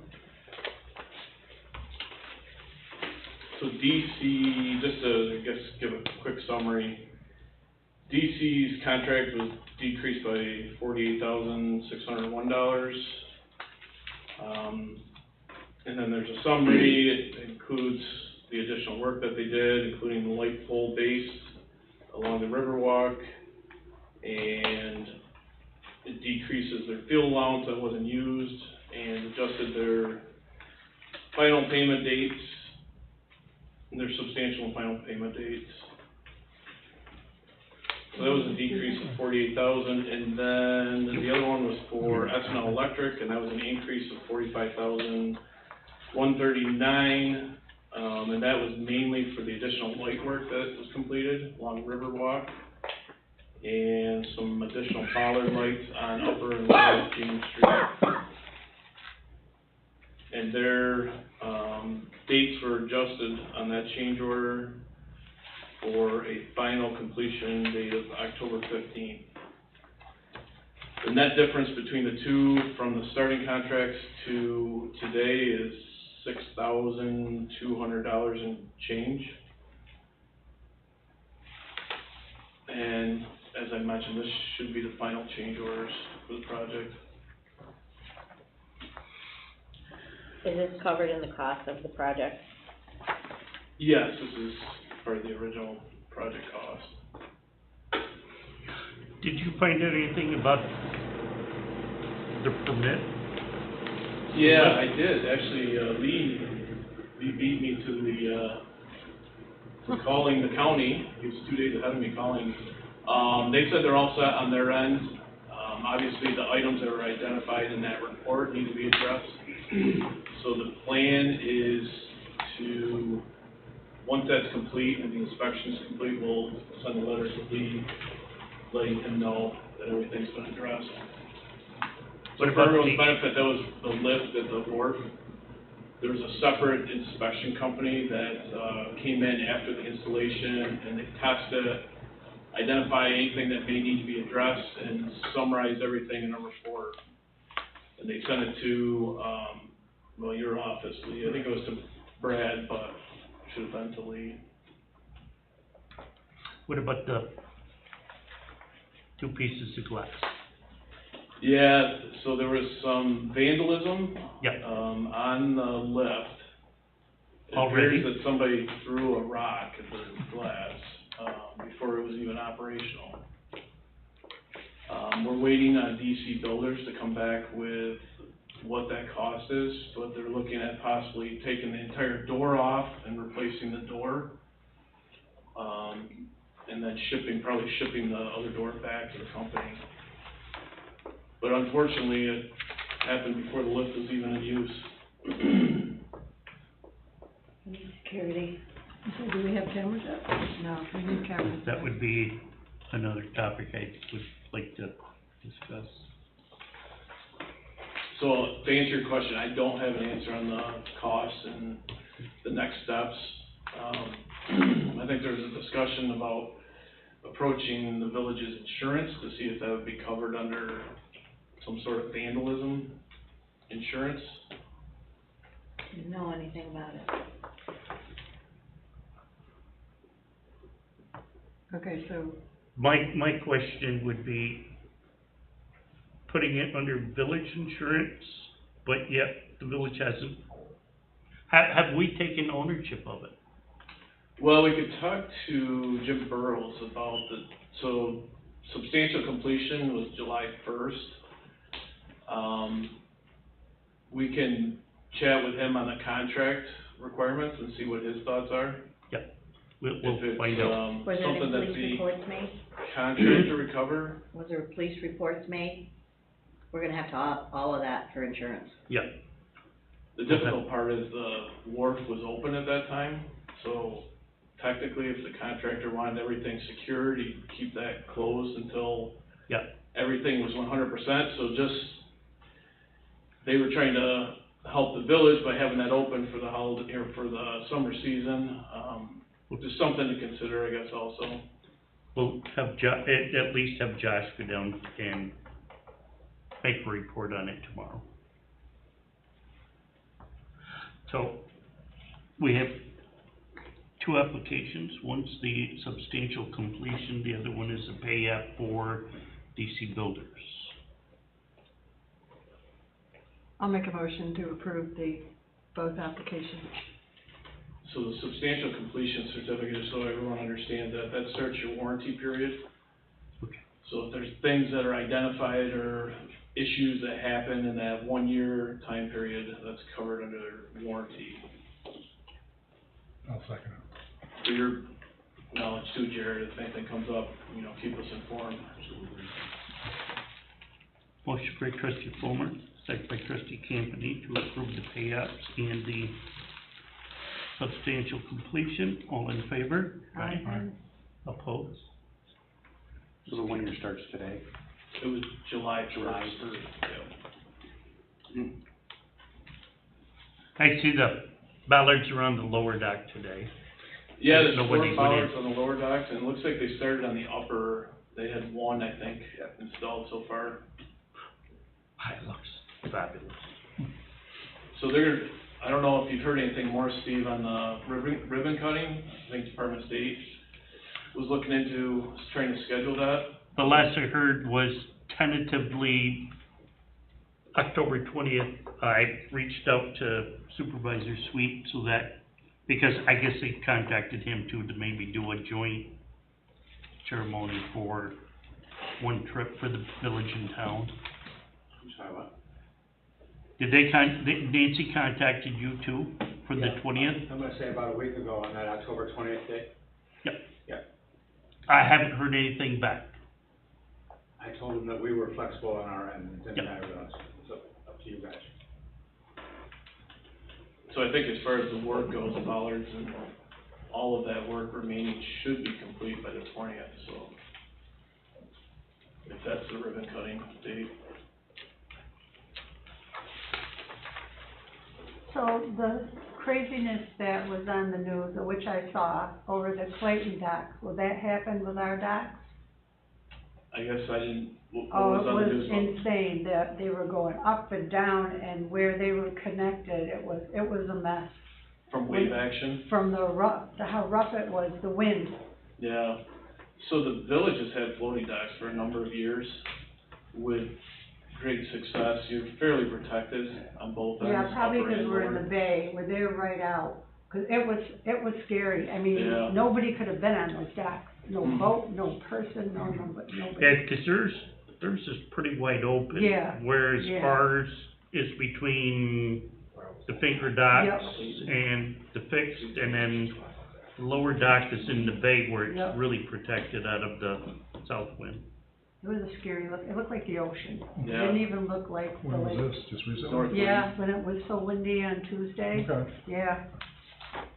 So DC, just to, I guess, give a quick summary. DC's contract was decreased by $48,601. And then there's a summary. It includes the additional work that they did, including the light pole base along the Riverwalk, and it decreases their field allowance that wasn't used, and adjusted their final payment dates, and their substantial final payment dates. So that was a decrease of $48,000, and then the other one was for S&L Electric, and that was an increase of $45,139, and that was mainly for the additional light work that was completed along Riverwalk, and some additional bollard lights on Upper and Lower King Street. And their dates were adjusted on that change order for a final completion date of October 15th. The net difference between the two from the starting contracts to today is $6,200 and change. And as I mentioned, this should be the final change orders for the project. Is this covered in the cost of the project? Yes, this is part of the original project cost. did you find out anything about the permit? Yeah, I did, actually, Lee beat me to the, calling the county. He was 2 days ahead of me calling. They said they're all set on their end. Obviously, the items that were identified in that report need to be addressed. So the plan is to, once that's complete and the inspection's complete, we'll send a letter to Lee, letting him know that everything's been addressed. So for everyone's benefit, that was the lift at the wharf. There was a separate inspection company that came in after the installation, and they tested it, identified anything that may need to be addressed, and summarized everything in a report. And they sent it to, well, your office, Lee. I think it was to Brad, but should have been to Lee. What about the 2 pieces of glass? Yeah, so there was some vandalism. Yep. On the lift. It Already? appears that somebody threw a rock at the glass, before it was even operational. We're waiting on DC Builders to come back with what that cost is, but they're looking at possibly taking the entire door off and replacing the door. And then probably shipping the other door back to the company. But unfortunately, it happened before the lift was even in use. Security. So do we have cameras up? No, we need cameras. That would be another topic I would like to discuss. So to answer your question, I don't have an answer on the costs and the next steps. I think there's a discussion about approaching the village's insurance to see if that would be covered under some sort of vandalism insurance. Didn't know anything about it. Okay, so, My question would be putting it under village insurance, but yet the village hasn't, have we taken ownership of it? Well, we could talk to Jim Burrows about so substantial completion was July 1st. We can chat with him on the contract requirements and see what his thoughts are. We'll If it's, find out. Was there something any that police the reports made? contractor recover, Was there police reports made? We're gonna have to all of that for insurance. Yeah, the difficult part is the wharf was open at that time, so technically if the contractor wanted everything secured, he'd keep that closed until yeah. everything was 100%, so just, they were trying to help the village by having that open for the holiday, or for the summer season, just something to consider, I guess, also. We'll have at least have Josh go down and make a report on it tomorrow. So, we have two applications. One's the substantial completion, the other one is a pay app for DC Builders. I'll make a motion to approve both applications. So the substantial completion certificate, just so everyone understands that, that starts your warranty period. Okay. So if there's things that are identified or issues that happen in that 1 year time period, that's covered under warranty. I'll second it. For your knowledge too, Jared, if anything comes up, keep us informed. Motion by trustee Fulmer, second by trustee Campany to approve the pay apps and the substantial completion. All in favor? Aye. Opposed? So the 1 year starts today? It was July 1st. Yeah. I see the bollards are on the lower dock today. Yeah, there's Nobody 4 went in. bollards on the lower docks, and it looks like they started on the upper, they had 1, I think, installed so far. It looks fabulous. So I don't know if you've heard anything more, Steve, on the ribbon cutting. I think Department of State was looking into trying to schedule that. The last I heard was tentatively October 20th. I reached out to Supervisor Sweet so that, because I guess they contacted him too, to maybe do a joint ceremony for one trip for the village and town. I'm sorry, what? Did Nancy contacted you too for the 20th? I'm gonna say about a week ago on that October 20th date. Yep. Yeah. I haven't heard anything back. I told them that we were flexible on our end, and didn't Yep. matter to us, so up to you guys. So I think as far as the work goes, the bollards and all of that work remaining should be complete by the 20th, so if that's the ribbon cutting date. So the craziness that was on the news, or which I saw, over the Clayton docks, will that happen with our docks? I guess I didn't, what Oh, was it on the was news? insane, that they were going up and down, and where they were connected, it was a mess. From wave action? From the how rough it was, the wind. Yeah, so the village has had floating docks for a number of years with great success. You're fairly protected on both ends. Yeah, probably upper because and we're in lower. the bay, where they're right out, 'cause it was scary. I mean, Yeah. nobody could have been on those docks, no Mhm. boat, no person, nobody. Yeah, 'cause theirs is pretty wide open. Yeah, Whereas yeah. ours is between the finger docks Yep. and the fixed, and then the lower dock is in the bay where it's Yep. really protected out of the south wind. It was a scary look, it looked like the ocean. It Yeah. didn't even look like the When was lake. this, just recently? North Yeah, when it was so windy on Tuesday, Okay. yeah.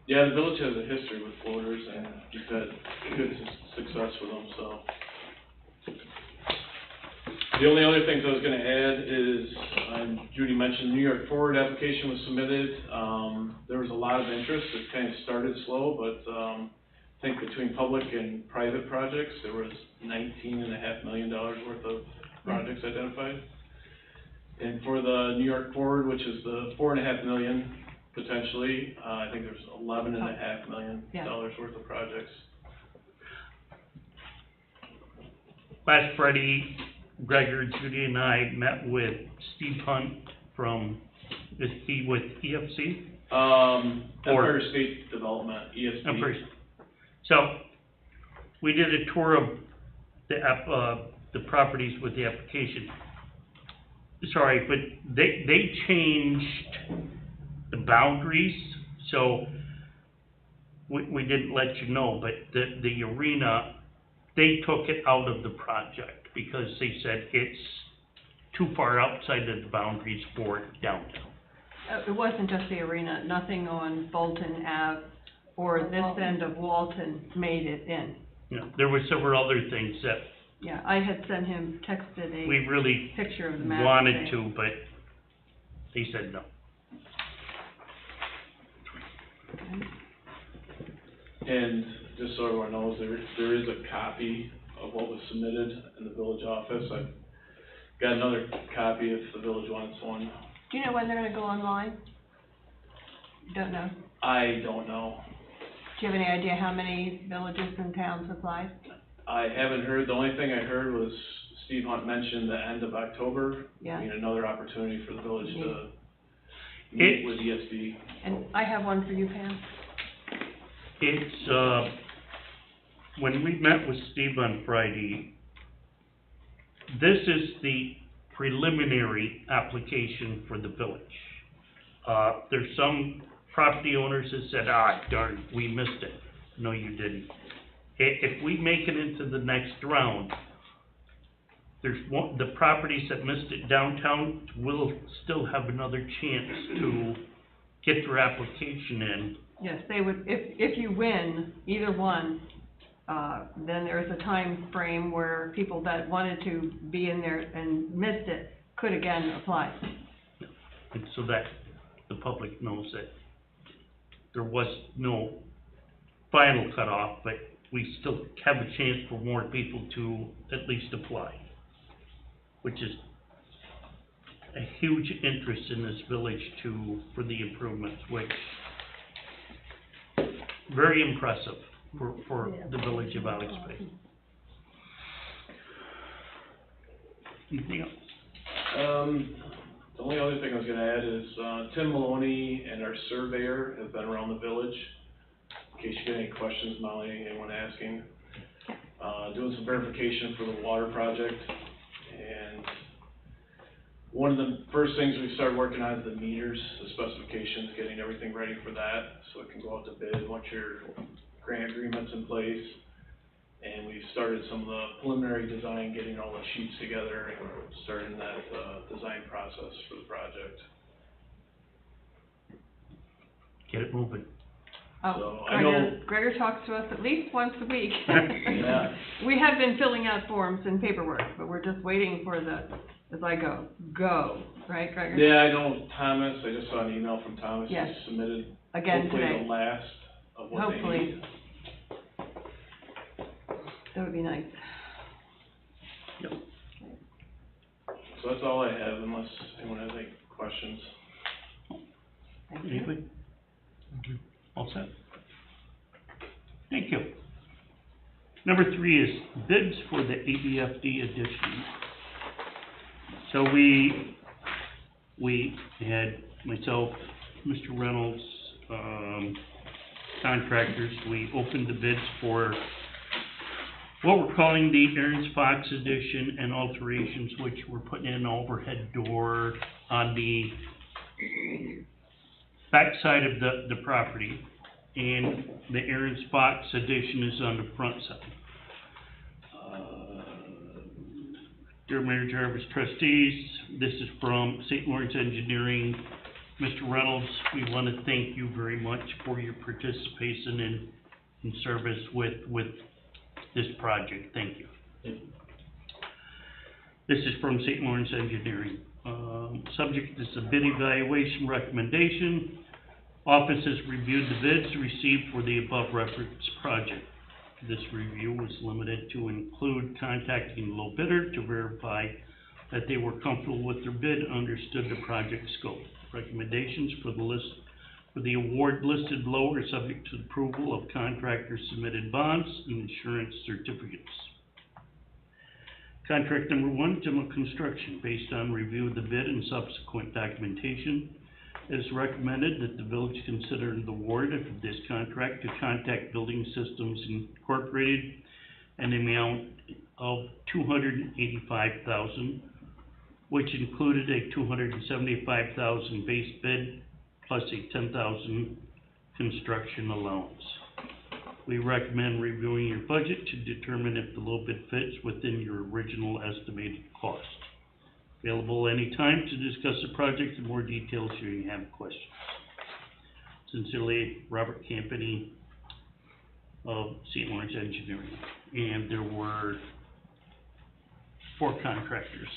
Yeah, the village has a history with floaters and you've had good success with them, so. The only other things I was gonna add is, Judy mentioned, New York Forward application was submitted. There was a lot of interest. It kind of started slow, but, I think between public and private projects, there was $19.5 million worth of projects identified. And for the New York Forward, which is the $4.5 million potentially, I think there's $11.5 million worth of projects. Last Friday, Gregor, Judy, and I met with Steve Hunt from, is he with EFC? Empire State Development, ESD. Empire. So, we did a tour of the properties with the application. Sorry, but they changed the boundaries, so we didn't let you know, but the arena, they took it out of the project because they said it's too far outside of the boundaries for downtown. It wasn't just the arena, nothing on Bolton Ave or this end of Walton made it in. You know, there were several other things that Yeah, I had sent him, texted we a really picture of the map. wanted saying- to, but they said no. And just so everyone knows, there is a copy of what was submitted in the village office. I've got another copy if the village wants one. Do you know when they're gonna go online? Don't know. I don't know. Do you have any idea how many villages and towns applied? I haven't heard, the only thing I heard was Steve Hunt mentioned the end of October. Yeah. Being another opportunity for the village to It- meet with ESD. And I have one for you, Pam. It's, when we met with Steve on Friday, this is the preliminary application for the village. There's some property owners that said, darn, we missed it. No, you didn't. If we make it into the next round, the properties that missed it downtown will still have another chance to get their application in. Yes, they would, if you win either one, then there's a time frame where people that wanted to be in there and missed it could again apply. And so that the public knows that there was no final cutoff, but we still have a chance for more people to at least apply, which is a huge interest in this village for the improvements, which very impressive for the village of Alex Bay. Anything else? The only other thing I was gonna add is, Tim Maloney and our surveyor have been around the village. In case you get any questions, Molly, anyone asking. Doing some verification for the water project. And one of the first things we started working on is the meters, the specifications, getting everything ready for that, so it can go out to bid once your grant agreement's in place. And we started some of the preliminary design, getting all the sheets together and starting that, design process for the project. Get it moving. Oh, So, I know- Gregor talks to us at least once a week. Yeah. We have been filling out forms and paperwork, but we're just waiting for as I go, right, Gregor? Yeah, I know Thomas, I just saw an email from Thomas, he Yes. submitted Again hopefully today. the last of what they Hopefully. need. That would be nice. So that's all I have, unless anyone has any questions. Thank you. Anybody? All set? Thank you. Number 3 is bids for the ABFD addition. So we had myself, Mr. Reynolds, contractors, we opened the bids for what we're calling the Aaron's Fox addition and alterations, which we're putting in an overhead door on the backside of the property, and the Aaron's Fox addition is on the front side. Dear Mayor Jarvis, trustees, this is from St. Lawrence Engineering. Mr. Reynolds, we want to thank you very much for your participation in service with this project. Thank you. This is from St. Lawrence Engineering. Subject to the bid evaluation recommendation, office has reviewed the bids received for the above referenced project. This review was limited to include contacting the low bidder to verify that they were comfortable with their bid and understood the project scope. Recommendations for the award listed below are subject to approval of contractor submitted bonds and insurance certificates. Contract number 1, General Construction, based on review of the bid and subsequent documentation, it is recommended that the village consider the award of this contract to Contact Building Systems Incorporated in the amount of $285,000, which included a $275,000 base bid plus a $10,000 construction allowance. We recommend reviewing your budget to determine if the low bid fits within your original estimated cost. Available anytime to discuss the project in more detail should you have questions. Sincerely, Robert Campany of St. Lawrence Engineering. And there were 4 contractors.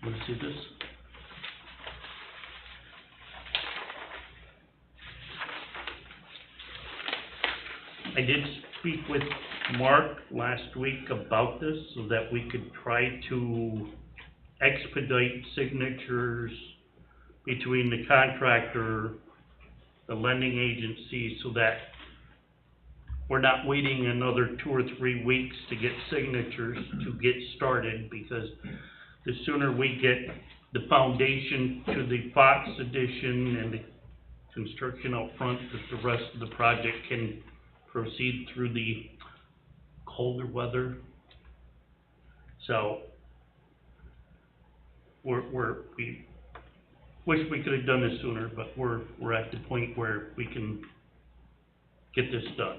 Want to see this? I did speak with Mark last week about this so that we could try to expedite signatures between the contractor, the lending agency, so that we're not waiting another 2 or 3 weeks to get signatures to get started, because the sooner we get the foundation to the Fox addition and the construction out front, that the rest of the project can proceed through the colder weather. So, we wish we could have done this sooner, but we're at the point where we can get this done.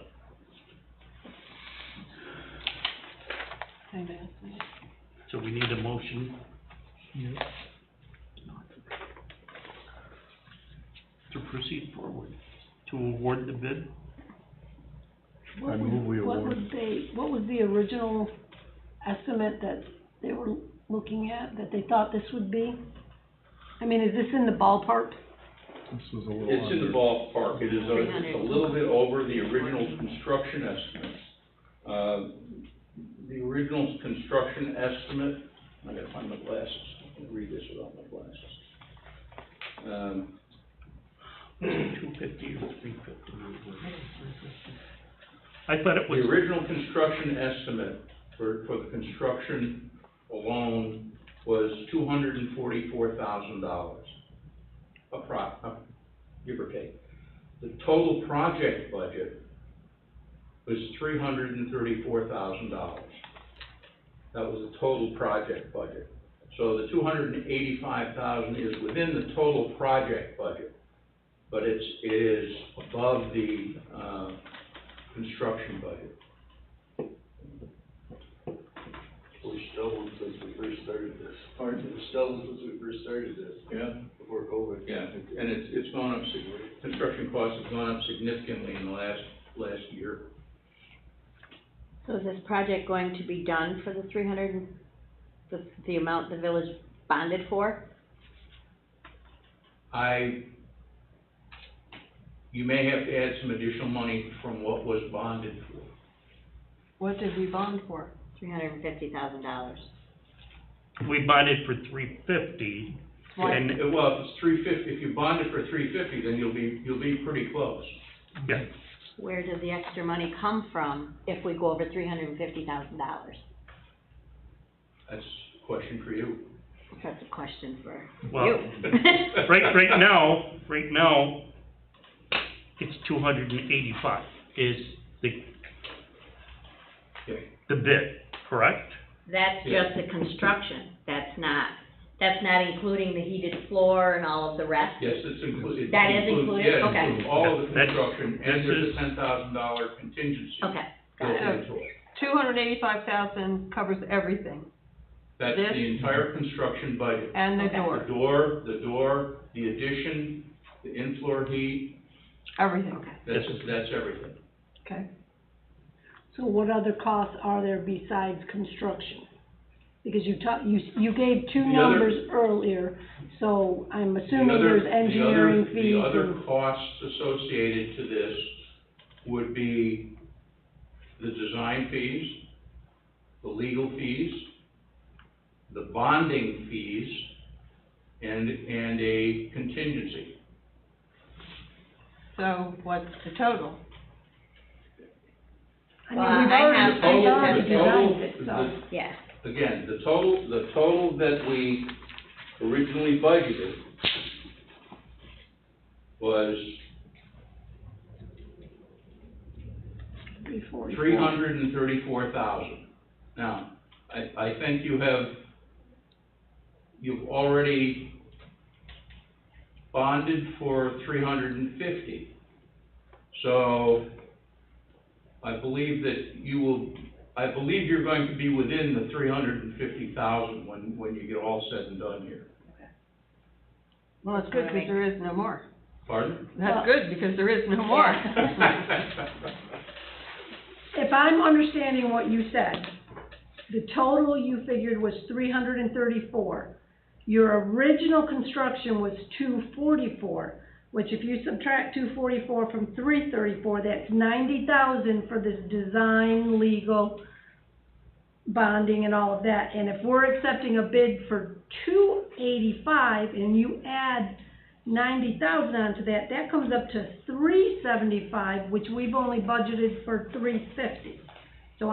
So we need a motion. To proceed forward, to award the bid. I move we award. What was the original estimate that they were looking at, that they thought this would be? I mean, is this in the ballpark? This was a little It's in the under. ballpark, it's a little bit over the original construction estimate. The original construction estimate, I gotta find my glasses, I can read this without my glasses. 250 or 350? I thought it was. The original construction estimate for the construction alone was $244,000, give or take. The total project budget was $334,000. That was the total project budget. So the $285,000 is within the total project budget, but it is above the construction budget. We're still since we first started this. Pardon? We're still since we first started this. Yeah. Before COVID. Yeah, and it's gone up, construction costs have gone up significantly in the last year. So is this project going to be done for the 300, the amount the village bonded for? You may have to add some additional money from what was bonded for. What did we bond for? $350,000. We bonded for 350, Why? and, Well, if it's 350, if you bonded for 350, then you'll be pretty close. yeah, Where does the extra money come from if we go over $350,000? That's a question for you. That's a question for well, you. right now, it's 285 is the bid, correct? That's Yeah. just the construction, that's not including the heated floor and all of the rest? Yes, it's included. That is included? Yeah, it Okay. includes all of the That's- construction, this and there's is- a $10,000 contingency. Okay, got built it. into it. 285,000 covers everything, That's This- the entire construction budget. and the Okay. door, The door, the addition, the in-floor heat, everything, that's everything. okay? So what other costs are there besides construction? Because you gave two The other- numbers earlier, so I'm The assuming other- there's engineering fees The other and, costs associated to this would be the design fees, the legal fees, the bonding fees, and a contingency. So what's the total? I mean, Well, we've I already have- designed it, so. Yeah. Again, the total that we originally budgeted was $334,000. Now, I think you've already bonded for 350. So I believe that I believe you're going to be within the 350,000 when you get all said and done here. Well, it's good because there is no more. Pardon? That's good because there is no more. If I'm understanding what you said, the total you figured was 334. Your original construction was 244, which if you subtract 244 from 334, that's 90,000 for this design, legal, bonding and all of that. And if we're accepting a bid for 285 and you add 90,000 onto that, that comes up to 375, which we've only budgeted for 350. So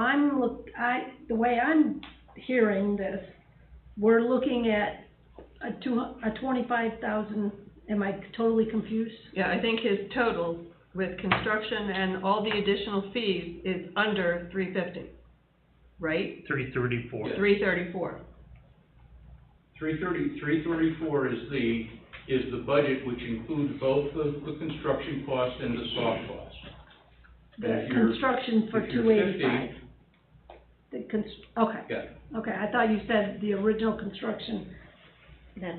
the way I'm hearing this, we're looking at a 25,000, am I totally confused? Yeah, I think his total with construction and all the additional fees is under 350, right? 334. 334. 334 is the budget, which includes both the construction cost and the soft cost. The construction for if you're 285. 50, Okay. yeah. Okay, I thought you said the original construction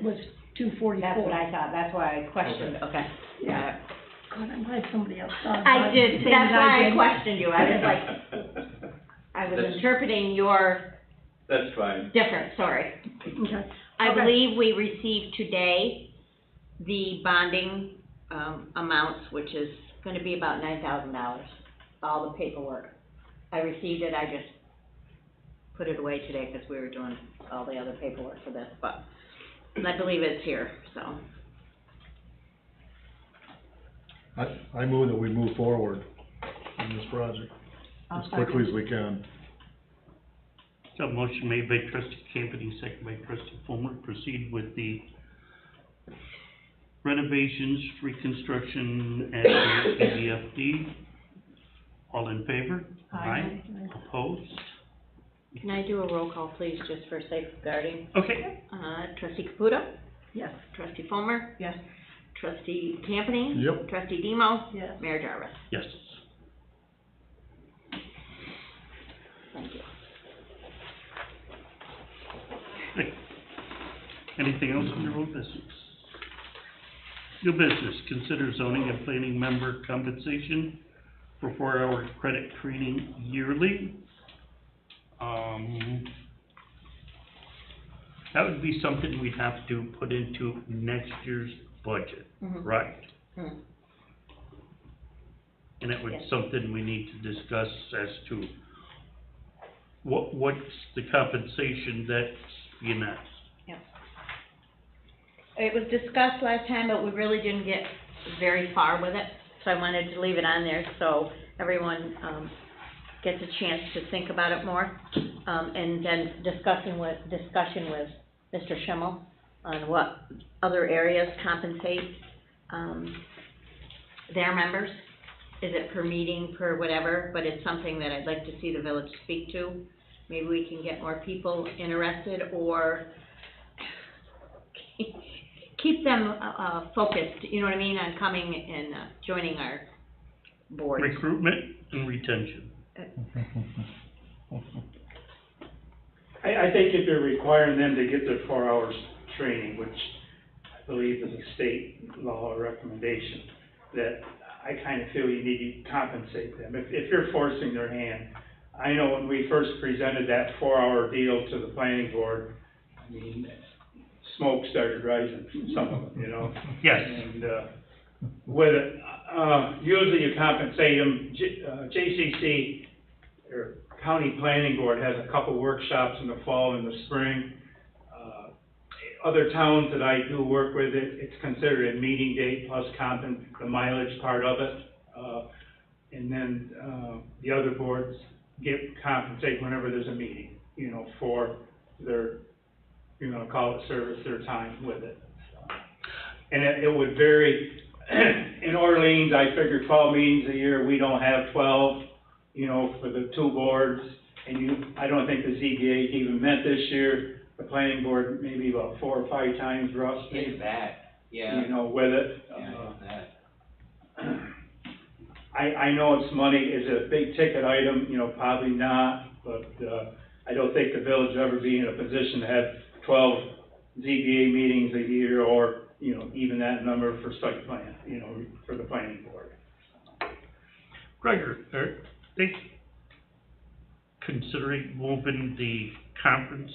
was 244. That's what I thought, that's why I questioned, okay. Yeah. God, I'm glad somebody else thought I about did, the same that's as why I did. questioned you, I was like, I was interpreting your That's fine. different, sorry. Okay. I Okay. believe we received today the bonding, amounts, which is gonna be about $9,000, all the paperwork. I received it, I just put it away today because we were doing all the other paperwork for this, but I believe it's here, so. I move that we move forward in this project as quickly as we can. So motion made by trustee Campbell, second by trustee Fulmer, proceed with the renovations, reconstruction at the ADFD. All in favor? Aye. Opposed? Can I do a roll call, please, just for safeguarding? Okay. Trustee Caputa? Yes. Trustee Fulmer? Yes. Trustee Campany? Yep. Trustee Demo? Yes. Mayor Jarvis? Yes. Thank you. Good. Anything else under old business? New business, consider zoning and planning member compensation for 4-hour credit training yearly. That would be something we'd have to put into next year's budget, right? Mhm. And it was Yes. something we need to discuss as to what's the compensation that's being asked. It was discussed last time, but we really didn't get very far with it, so I wanted to leave it on there so everyone, gets a chance to think about it more. And then discussion with Mr. Schimmel on what other areas compensate, their members. Is it per meeting, per whatever, but it's something that I'd like to see the village speak to. Maybe we can get more people interested or keep them, focused, you know what I mean, on coming and, joining our board. Recruitment and retention. I think if you're requiring them to get their 4 hours training, which I believe is a state law recommendation, that I kind of feel you need to compensate them. If you're forcing their hand, I know when we first presented that 4-hour deal to the planning board, I mean, smoke started rising from some of them, you know? Yes. And, with it, usually you compensate them, JCC, or County Planning Board has a couple workshops in the fall and the spring. Other towns that I do work with, it's considered a meeting date plus the mileage part of it. And then, the other boards get compensated whenever there's a meeting, you know, for their, you know, call it service, their time with it. And it would vary. In Orleans, I figure 12 meetings a year, we don't have 12, you know, for the two boards. And I don't think the ZBA even met this year. The planning board maybe about 4 or 5 times roughly. It's bad. Yeah. you know, with it. Yeah, I know it's money, is it a big ticket item, you know, probably not, but, I don't think the village will ever be in a position to have 12 ZBA meetings a year, or, you know, even that number for site plan, you know, for the planning board. Gregor, are they considering moving the conference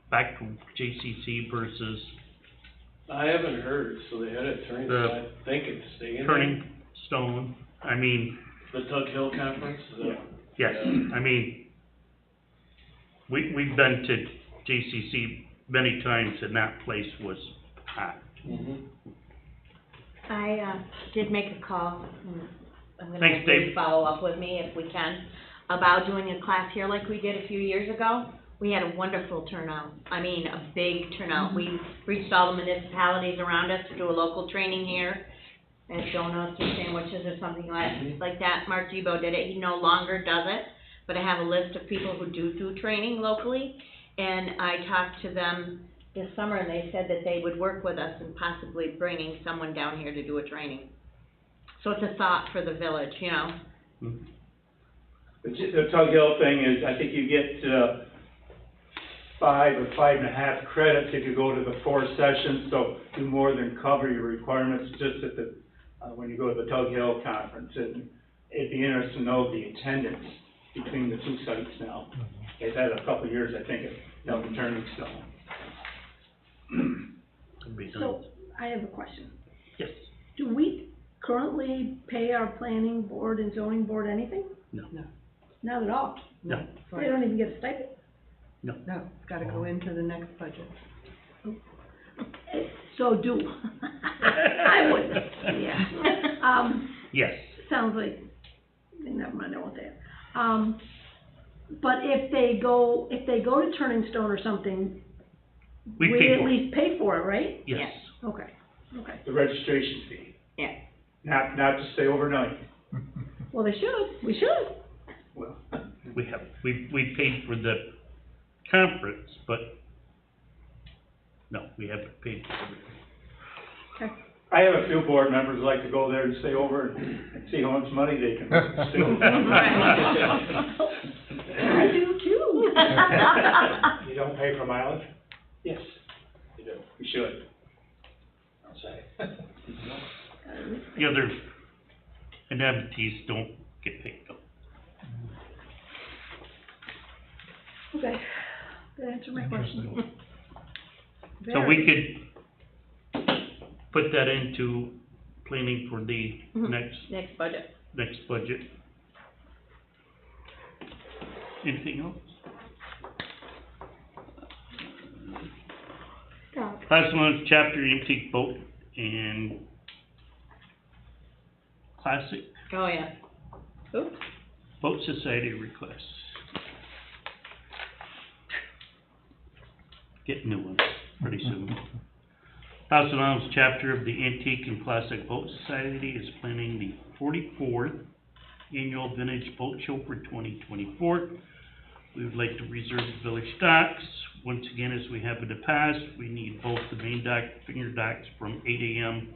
back to JCC versus I haven't heard, so they had it turned, I think it's staying. Turning Stone? I mean, The Tug Hill Conference? yes, I mean, we've been to JCC many times and that place was packed. Mhm. I, did make a call, I'm gonna Thanks, have Dave Dave. follow up with me if we can, about doing a class here like we did a few years ago. We had a wonderful turnout, I mean, a big turnout. We reached all the municipalities around us to do a local training here, and donuts or sandwiches or something like that. Mark Debo did it, he no longer does it, but I have a list of people who do training locally, and I talked to them this summer, and they said that they would work with us in possibly bringing someone down here to do a training. So it's a thought for the village, you know? The Tug Hill thing is, I think you get, 5 or 5.5 credits if you go to the 4 sessions, so do more than cover your requirements just at the, when you go to the Tug Hill conference. And it'd be interesting to know the attendance between the 2 sites now. They've had a couple of years, I think, down in Turning Stone. So, I have a question. Yes. Do we currently pay our planning board and zoning board anything? No. Not at all? No. They don't even get a stipend? No, it's gotta go into the next budget. So do, I wouldn't, yeah. Yes. Sounds like, never mind, I won't say it. But if they go to Turning Stone or something, We we pay at for it. least pay for it, right? Yes. Okay, okay. The registration fee. Yeah. Not to stay overnight. Well, we should. Well, We paid for the conference, but no, we haven't paid for everything. I have a few board members who like to go there and stay over and see how much money they can steal. I do too. You don't pay for mileage? Yes, you do. You should. I'll say. The other amenities don't get picked up. Okay, that answered my question. So we could put that into planning for the Next budget. next budget. Anything else? Stop. Last one, chapter antique boat and classic Oh, yeah. Oops. boat society requests. Get new ones pretty soon. House of Islands chapter of the Antique and Classic Boat Society is planning the 44th Annual Vintage Boat Show for 2024. We would like to reserve the village docks. Once again, as we have in the past, we need both the main dock and finger docks from 8 a.m.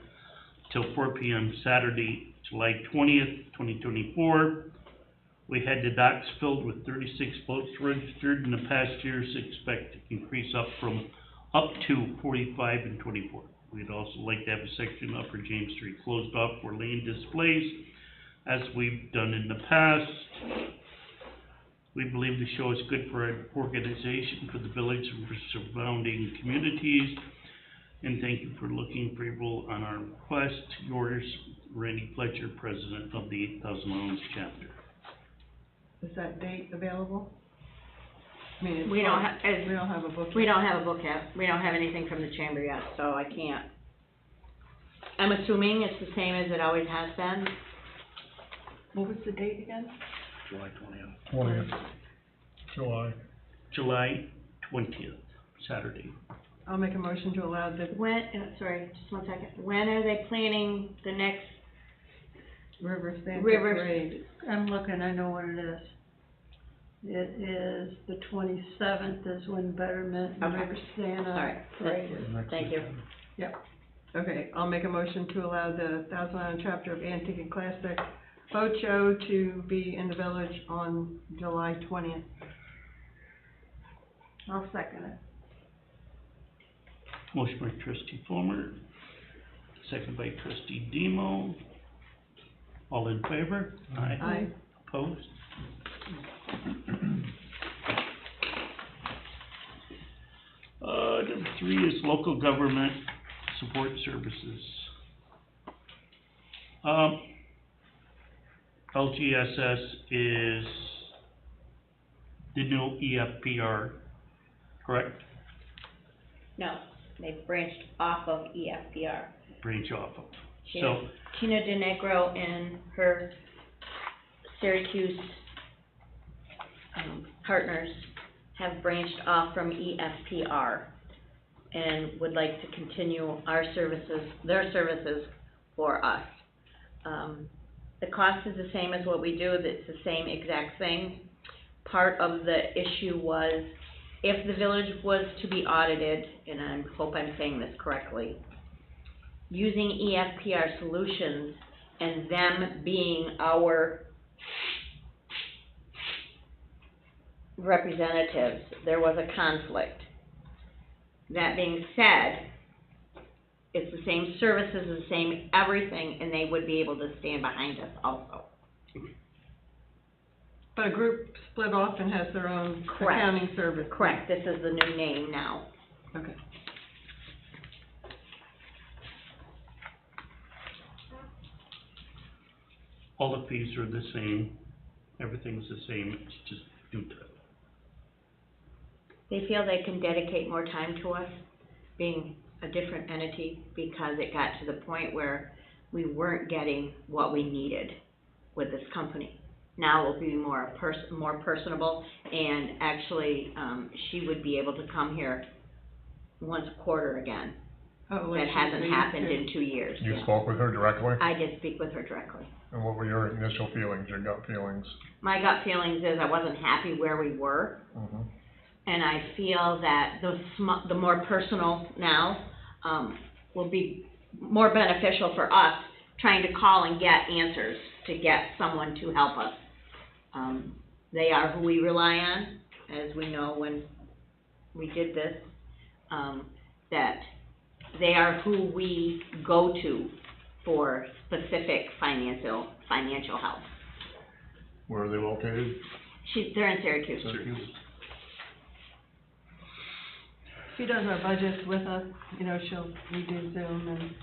till 4 p.m. Saturday, July 20th, 2024. We had the docks filled with 36 boats registered in the past years, expect to increase up to 45 and 24. We'd also like to have a section Upper James Street closed off for lane displays, as we've done in the past. We believe the show is good for our organization, for the village and for surrounding communities, and thank you for looking favorable on our request. Yours, Randy Fletcher, President of the 8,000 Islands Chapter. Is that date available? I mean, We don't we don't have a book yet. We don't have a book yet. We don't have anything from the chamber yet, so I can't. I'm assuming it's the same as it always has been. What was the date again? July 20th. 20th, July 20th, Saturday. I'll make a motion to allow the When, sorry, just 1 second. When are they planning the next? River Santa River- Parade. I'm looking, I know what it is. It is the 27th is when Betterment and Okay. River Santa All right. Parade is. Thank you. Yep. Okay, I'll make a motion to allow the Thousand Island chapter of Antique and Classic boat show to be in the village on July 20th. I'll second it. Motion by trustee Fulmer, second by trustee Demo. All in favor? Aye. Opposed? Number 3 is local government support services. LGSS is the new EFPR, correct? No, they branched off of EFPR. Branch off of. Tina DeNegro and her Syracuse partners have branched off from EFPR and would like to continue our services, their services for us. The cost is the same as what we do, it's the same exact thing. Part of the issue was if the village was to be audited, and I hope I'm saying this correctly, using EFPR solutions and them being our representatives, there was a conflict. That being said, it's the same services, the same everything, and they would be able to stand behind us also. But a group split off and has their own Correct. accounting service. Correct, this is the new name now. Okay. All the fees are the same, everything's the same, it's just new title. They feel they can dedicate more time to us, being a different entity, because it got to the point where we weren't getting what we needed with this company. Now we'll be more personable, and actually, she would be able to come here once a quarter again. Oh, That hasn't happened in 2 years. You Yeah. spoke with her directly? I did speak with her directly. And what were your initial feelings, your gut feelings? My gut feelings is I wasn't happy where we were, Mhm. and I feel that the more personal now, will be more beneficial for us, trying to call and get answers, to get someone to help us. They are who we rely on, as we know when we did this, that they are who we go to for specific financial help. Where are they located? They're in Syracuse. Syracuse. She does our budgets with us, you know, we do Zoom, and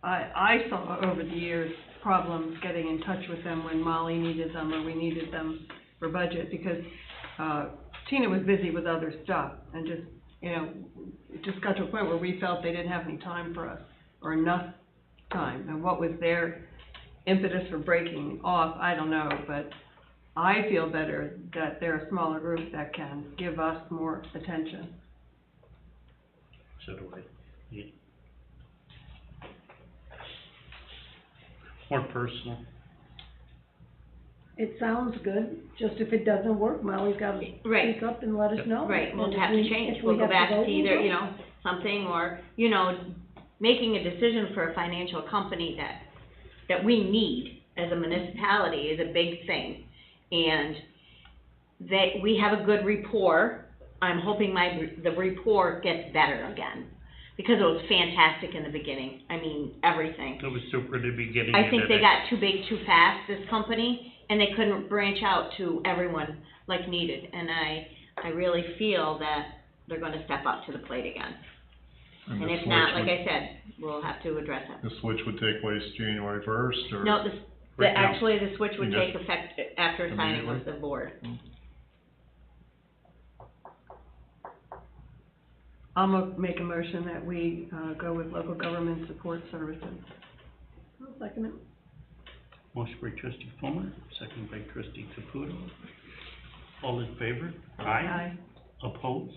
I saw over the years problems getting in touch with them when Molly needed them or we needed them for budget, because Tina was busy with other stuff, and just, you know, it just got to a point where we felt they didn't have any time for us, or enough time. And what was their impetus for breaking off, I don't know, but I feel better that they're a smaller group that can give us more attention. So do I. Yeah. More personal. It sounds good, just if it doesn't work, Molly's gotta Right. speak up and let us know. Right, we'll And if have to we- change, if we'll we go have back to we'll either, go. you know, something, or, you know, making a decision for a financial company that we need as a municipality is a big thing. And we have a good rapport. I'm hoping the rapport gets better again, because it was fantastic in the beginning. I mean, everything. It was super at the beginning. I think they got too big too fast, this company, and they couldn't branch out to everyone like needed. And I really feel that they're gonna step up to the plate again. And the if not, switch like I said, we'll have to address it. The switch would take place January 1st, or? No, Right now. actually, the switch would You take just- effect after signing with Immediately? the board. I'll make a motion that we go with local government support services. I'll second it. Motion by trustee Fulmer, second by trustee Caputo. All in favor? Aye. Opposed?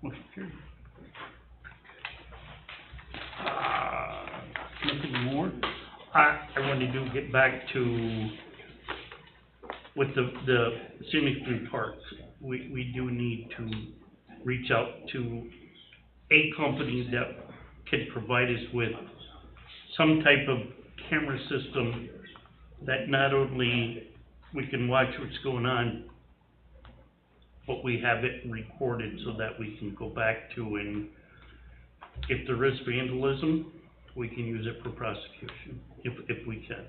Motion carried. Nothing more. I wanted to get back to, with the scenic view parks, we do need to reach out to a company that could provide us with some type of camera system that not only we can watch what's going on, but we have it recorded so that we can go back to, and if there is vandalism, we can use it for prosecution, if we can.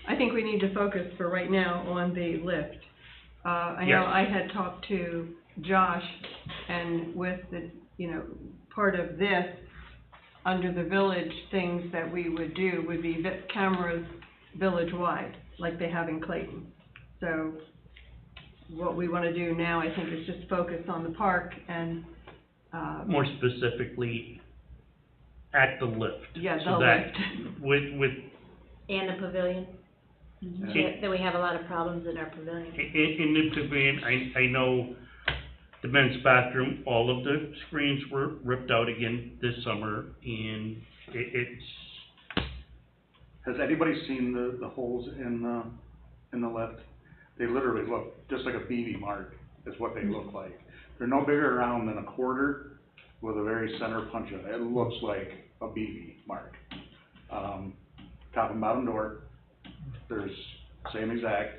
I think we need to focus for right now on the lift. I know Yes. I had talked to Josh, and with the, part of this, under the village, things that we would do would be cameras village-wide, like they have in Clayton. So what we want to do now, I think, is just focus on the park and, More specifically, at the lift. Yeah, the So that lift. with, And the pavilion, in that we have a lot of problems in our pavilion. the pavilion, I know the men's bathroom, all of the screens were ripped out again this summer, and it's, Has anybody seen the holes in the lift? They literally look just like a BB mark, is what they look like. They're no bigger around than a quarter with a very center punch in it. It looks like a BB mark. Top and bottom door, there's same exact.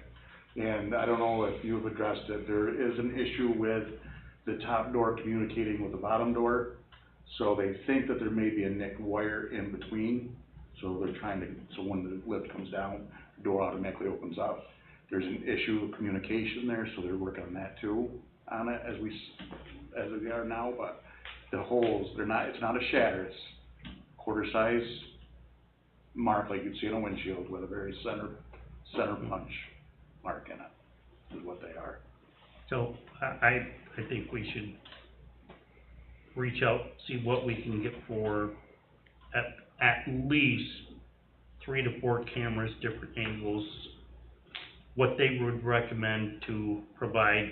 And I don't know if you've addressed it, there is an issue with the top door communicating with the bottom door. So they think that there may be a nicked wire in between. So they're trying to, so when the lift comes down, the door automatically opens up. There's an issue of communication there, so they're working on that too, on it as we are now, but the holes, it's not a shatter, it's quarter size mark like you'd see in a windshield with a very center punch mark in it, is what they are. so I think we should reach out, see what we can get for at least 3 to 4 cameras, different angles, what they would recommend to provide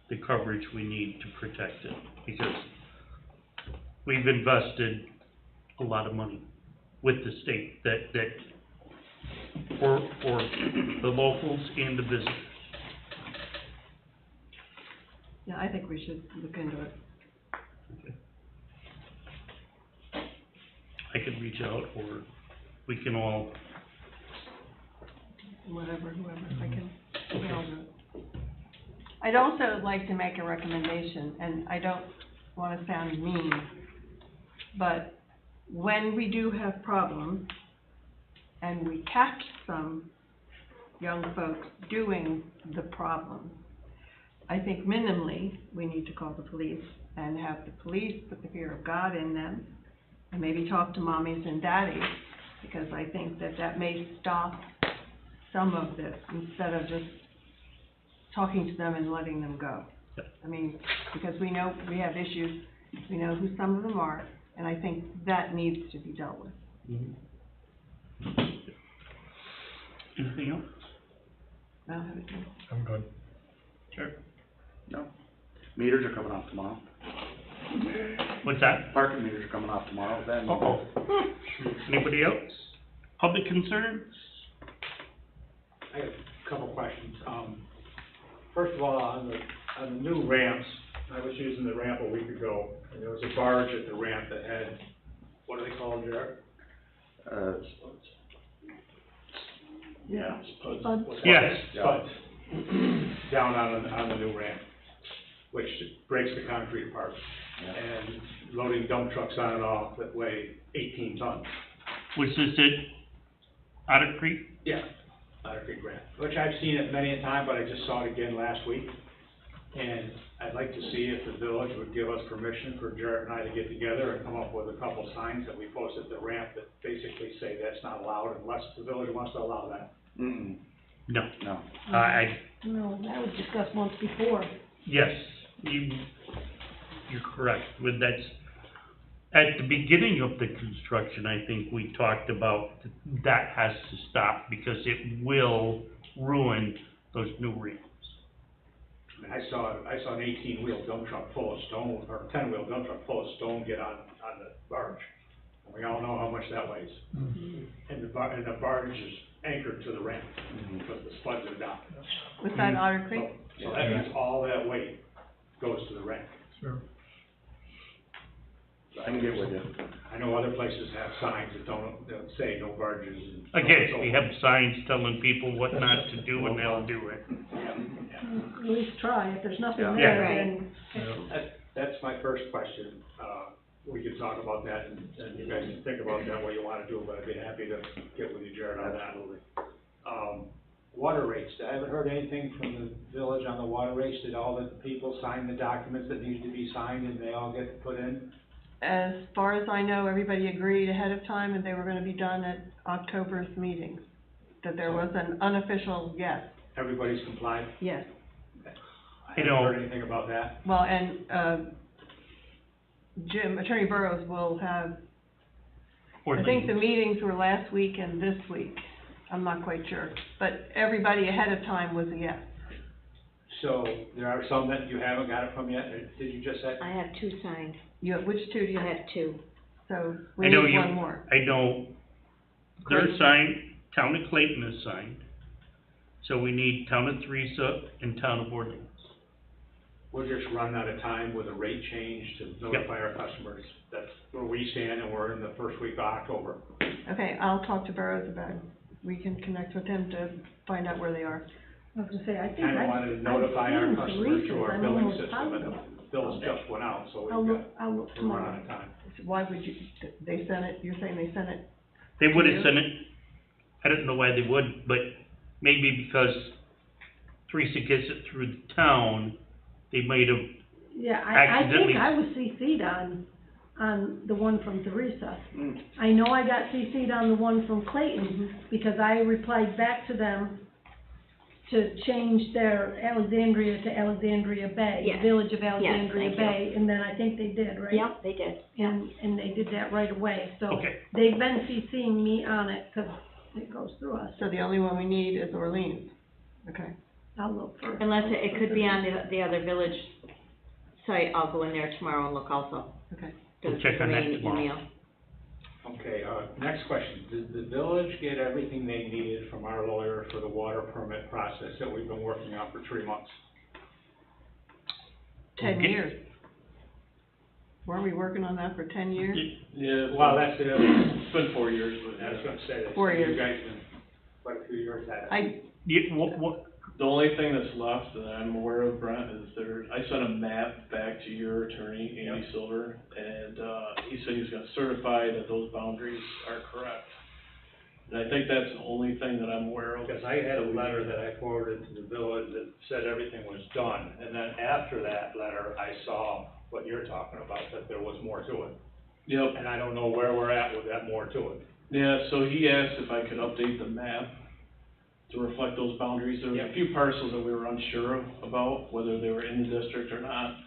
the coverage we need to protect it, because we've invested a lot of money with the state that for the locals and the visitors. Yeah, I think we should look into it. I could reach out, or we can all, Whoever, I can, we all do it. I'd also like to make a recommendation, and I don't want to sound mean, but when we do have problems, and we catch some young folks doing the problem, I think minimally, we need to call the police and have the police put the fear of God in them, and maybe talk to mommies and daddies, because I think that may stop some of this, instead of just talking to them and letting them go. I mean, because we know we have issues, we know who some of them are, and I think that needs to be dealt with. anything else? I don't have anything. I'm good. Sure. No. Meters are coming off tomorrow. What's that? Parking meters are coming off tomorrow, then. Anybody else? Public concerns? I have a couple questions. First of all, on the new ramps, I was using the ramp a week ago, and there was a barge at the ramp that had, what do they call them, Jared? Yeah. Yes. Spuds. Down on the new ramp, which breaks the concrete apart. And loading dump trucks on and off that weigh 18 tons. Was this it? Otter Creek? Yeah, Otter Creek ramp, which I've seen it many a time, but I just saw it again last week. And I'd like to see if the village would give us permission for Jarrett and I to get together and come up with a couple signs that we post at the ramp that basically say that's not allowed unless the village wants to allow that. No. No. No, that was discussed once before. yes, you're correct. With that's, at the beginning of the construction, I think we talked about that has to stop because it will ruin those new ramps. I mean, I saw an 18-wheel dump truck full of stone, or a 10-wheel dump truck full of stone get on the barge. And we all know how much that weighs. And the barge is anchored to the ramp, because the spuds are down. Was that Otter Creek? So that means all that weight goes to the ramp. Sure. So, I can get with you. I know other places have signs that don't say no barges and. so on and Again, so we forth. have signs telling people what not to do and they'll do it. At least try, if there's nothing Yeah. there, Right. then. That's my first question. We can talk about that and you guys can think about that, what you wanna do, but I'd be happy to get with you, Jared, on that. Water rates, I haven't heard anything from the village on the water rates. Did all the people sign the documents that needed to be signed and they all get put in? As far as I know, everybody agreed ahead of time and they were gonna be done at October's meeting. That there was an unofficial yes. Everybody's compliant? Yes. I haven't heard anything about that. Well, and, Attorney Burrows will have, I think the meetings were last week and this week. I'm not quite sure, but everybody ahead of time was a yes. So there are some that you haven't got it from yet, did you just say? I have 2 signed. You have, which 2 do you I have? have 2. So, I we know need you, one more. I know they're Clayton. signed, Town of Clayton is signed. So we need Town of Teresa and Town of Orleans. We're just running out of time with a rate change to notify our customers. That's where we stand, and we're in the first week of October. Okay, I'll talk to Burrows about it. We can connect with him to find out where they are. I was gonna say, I think Kinda wanted to notify our customers through our billing almost system, and positive. the bills just went out, so I'll we've look got, we're running tomorrow. out of time. So why would you, they sent it, you're saying they sent it? They would to have you? sent it, I don't know why they would, but maybe because Teresa gets it through the town, they might have, Yeah, I accidentally- think I was CC'd on the one from Teresa. I know I got CC'd on the one from Clayton, because I replied back to them to change their Alexandria to Alexandria Bay, Yes. Village of Alexandria thank you. Bay, and then I think they did, right? Yep, they did. And they did that right away, so Okay. they've been CCing me on it, 'cause it goes through us. So the only one we need is Orleans. Okay. I'll look first. Unless it could be on the other village site, I'll go in there tomorrow and look also. Okay. We'll check on that Main tomorrow. email. Okay, next question. Did the village get everything they needed from our lawyer for the water permit process that we've been working on for 3 months? 10 Okay. years. Weren't we working on that for 10 years? Yeah, Well, that's it. it's been 4 years, but. I was gonna say that. 4 years. You guys been quite a few years at it. Yeah, what, The only thing that's left that I'm aware of, Brent, is I sent a map back to your attorney, Andy Silver, and, he said he was gonna certify that those boundaries are correct. And I think that's the only thing that I'm aware of. Because I had a letter that I forwarded to the village that said everything was done, and then after that letter, I saw what you're talking about, that there was more to it. Yep. And I don't know where we're at with that more to it. Yeah, so he asked if I could update the map to reflect those boundaries. There was a few parcels that we were unsure about, whether they were in the district or not.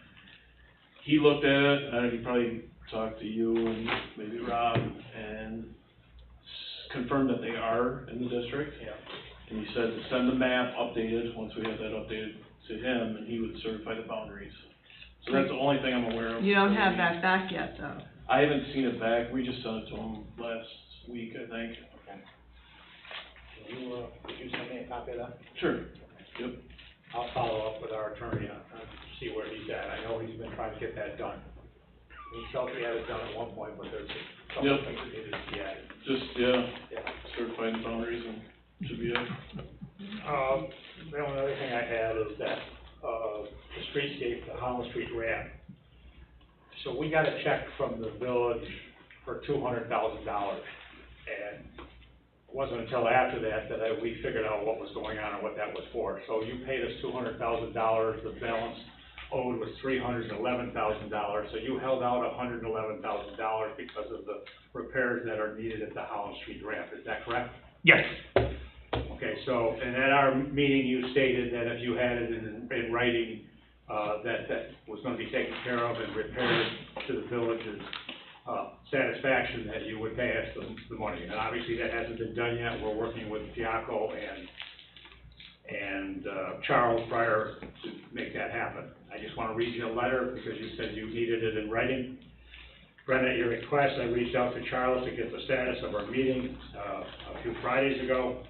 He looked at it, he probably talked to you and maybe Rob, and confirmed that they are in the district. Yeah. And he said to send the map updated, once we have that updated to him, and he would certify the boundaries. So that's the only thing I'm aware of. You don't have that back yet, though. I haven't seen it back, we just sent it to him last week, I think. Could you send me a copy of that? Sure. Yep. I'll follow up with our attorney on, see where he's at. I know he's been trying to get that done. He felt he had it done at one point, but there's a couple Yep. of things that needed to be added. Just, certifying the boundaries and should be it. The only other thing I had is that, the streetscape, the Holland Street ramp. So we got a check from the village for $200,000, and it wasn't until after that we figured out what was going on and what that was for. So you paid us $200,000, the balance owed was $311,000, so you held out $111,000 because of the repairs that are needed at the Holland Street ramp, is that correct? yes, Okay, so, and at our meeting, you stated that if you had it in writing, that was gonna be taken care of and repaired to the village's, satisfaction, that you would pay us the money. And obviously, that hasn't been done yet. We're working with Tiaco and Charles Pryor to make that happen. I just wanna read you a letter, because you said you needed it in writing. Brent, at your request, I reached out to Charles to get the status of our meeting, a few Fridays ago.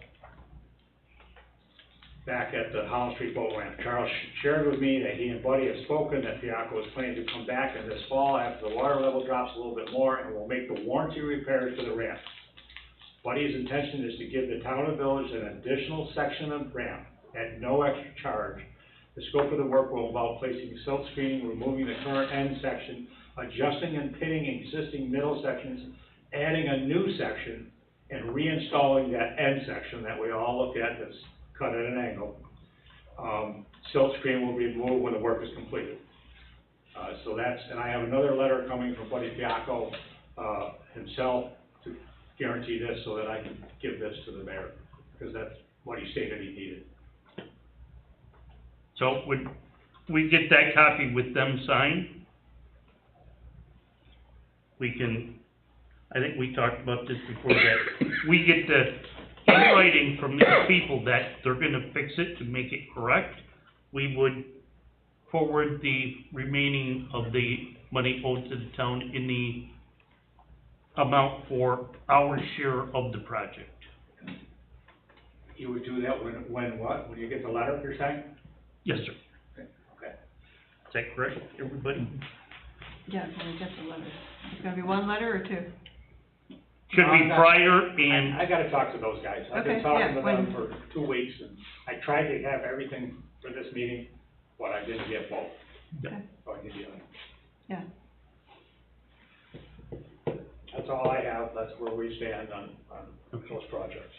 back at the Holland Street Boat Ramp. Charles shared with me that he and Buddy have spoken, that Fiaco is planning to come back in this fall after the water level drops a little bit more, and will make the warranty repairs to the ramp. Buddy's intention is to give the town and village an additional section of ramp at no extra charge. The scope of the work will involve placing silt screening, removing the current end section, adjusting and pitting existing middle sections, adding a new section, and reinstalling that end section that we all looked at that's cut at an angle. Silt screen will be removed when the work is completed. So that's, and I have another letter coming from Buddy Fiaco, himself, to guarantee this, so that I can give this to the mayor, because that's what he stated he needed. So would we get that copy with them signed? We can, I think we talked about this before, that we get the in writing from these people that they're gonna fix it to make it correct. We would forward the remaining of the money owed to the town in the amount for our share of the project. You would do that when what? When you get the letter, you're saying? Yes, sir. Okay. Is that correct, everybody? Yeah, can we get the letter? It's gonna be one letter or two? Should be prior and, I gotta talk to those guys. I've been Okay, talking yeah, to when- them for 2 weeks, and I tried to have everything for this meeting, but I didn't get both. Okay. So I give you, Yeah. that's all I have, that's where we stand on those projects.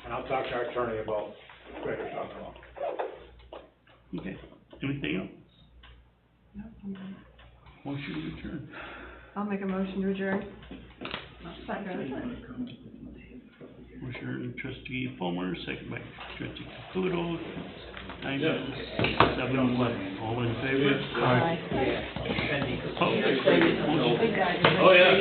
And I'll talk to our attorney about what you're talking about. okay, anything else? No, I'm done. Motion to adjourn. I'll make a motion to adjourn. Motion trustee Fulmer, second by trustee Caputo. Time is 7:11. All in favor? Aye. Opposed? Motion Big guy. Oh, yeah.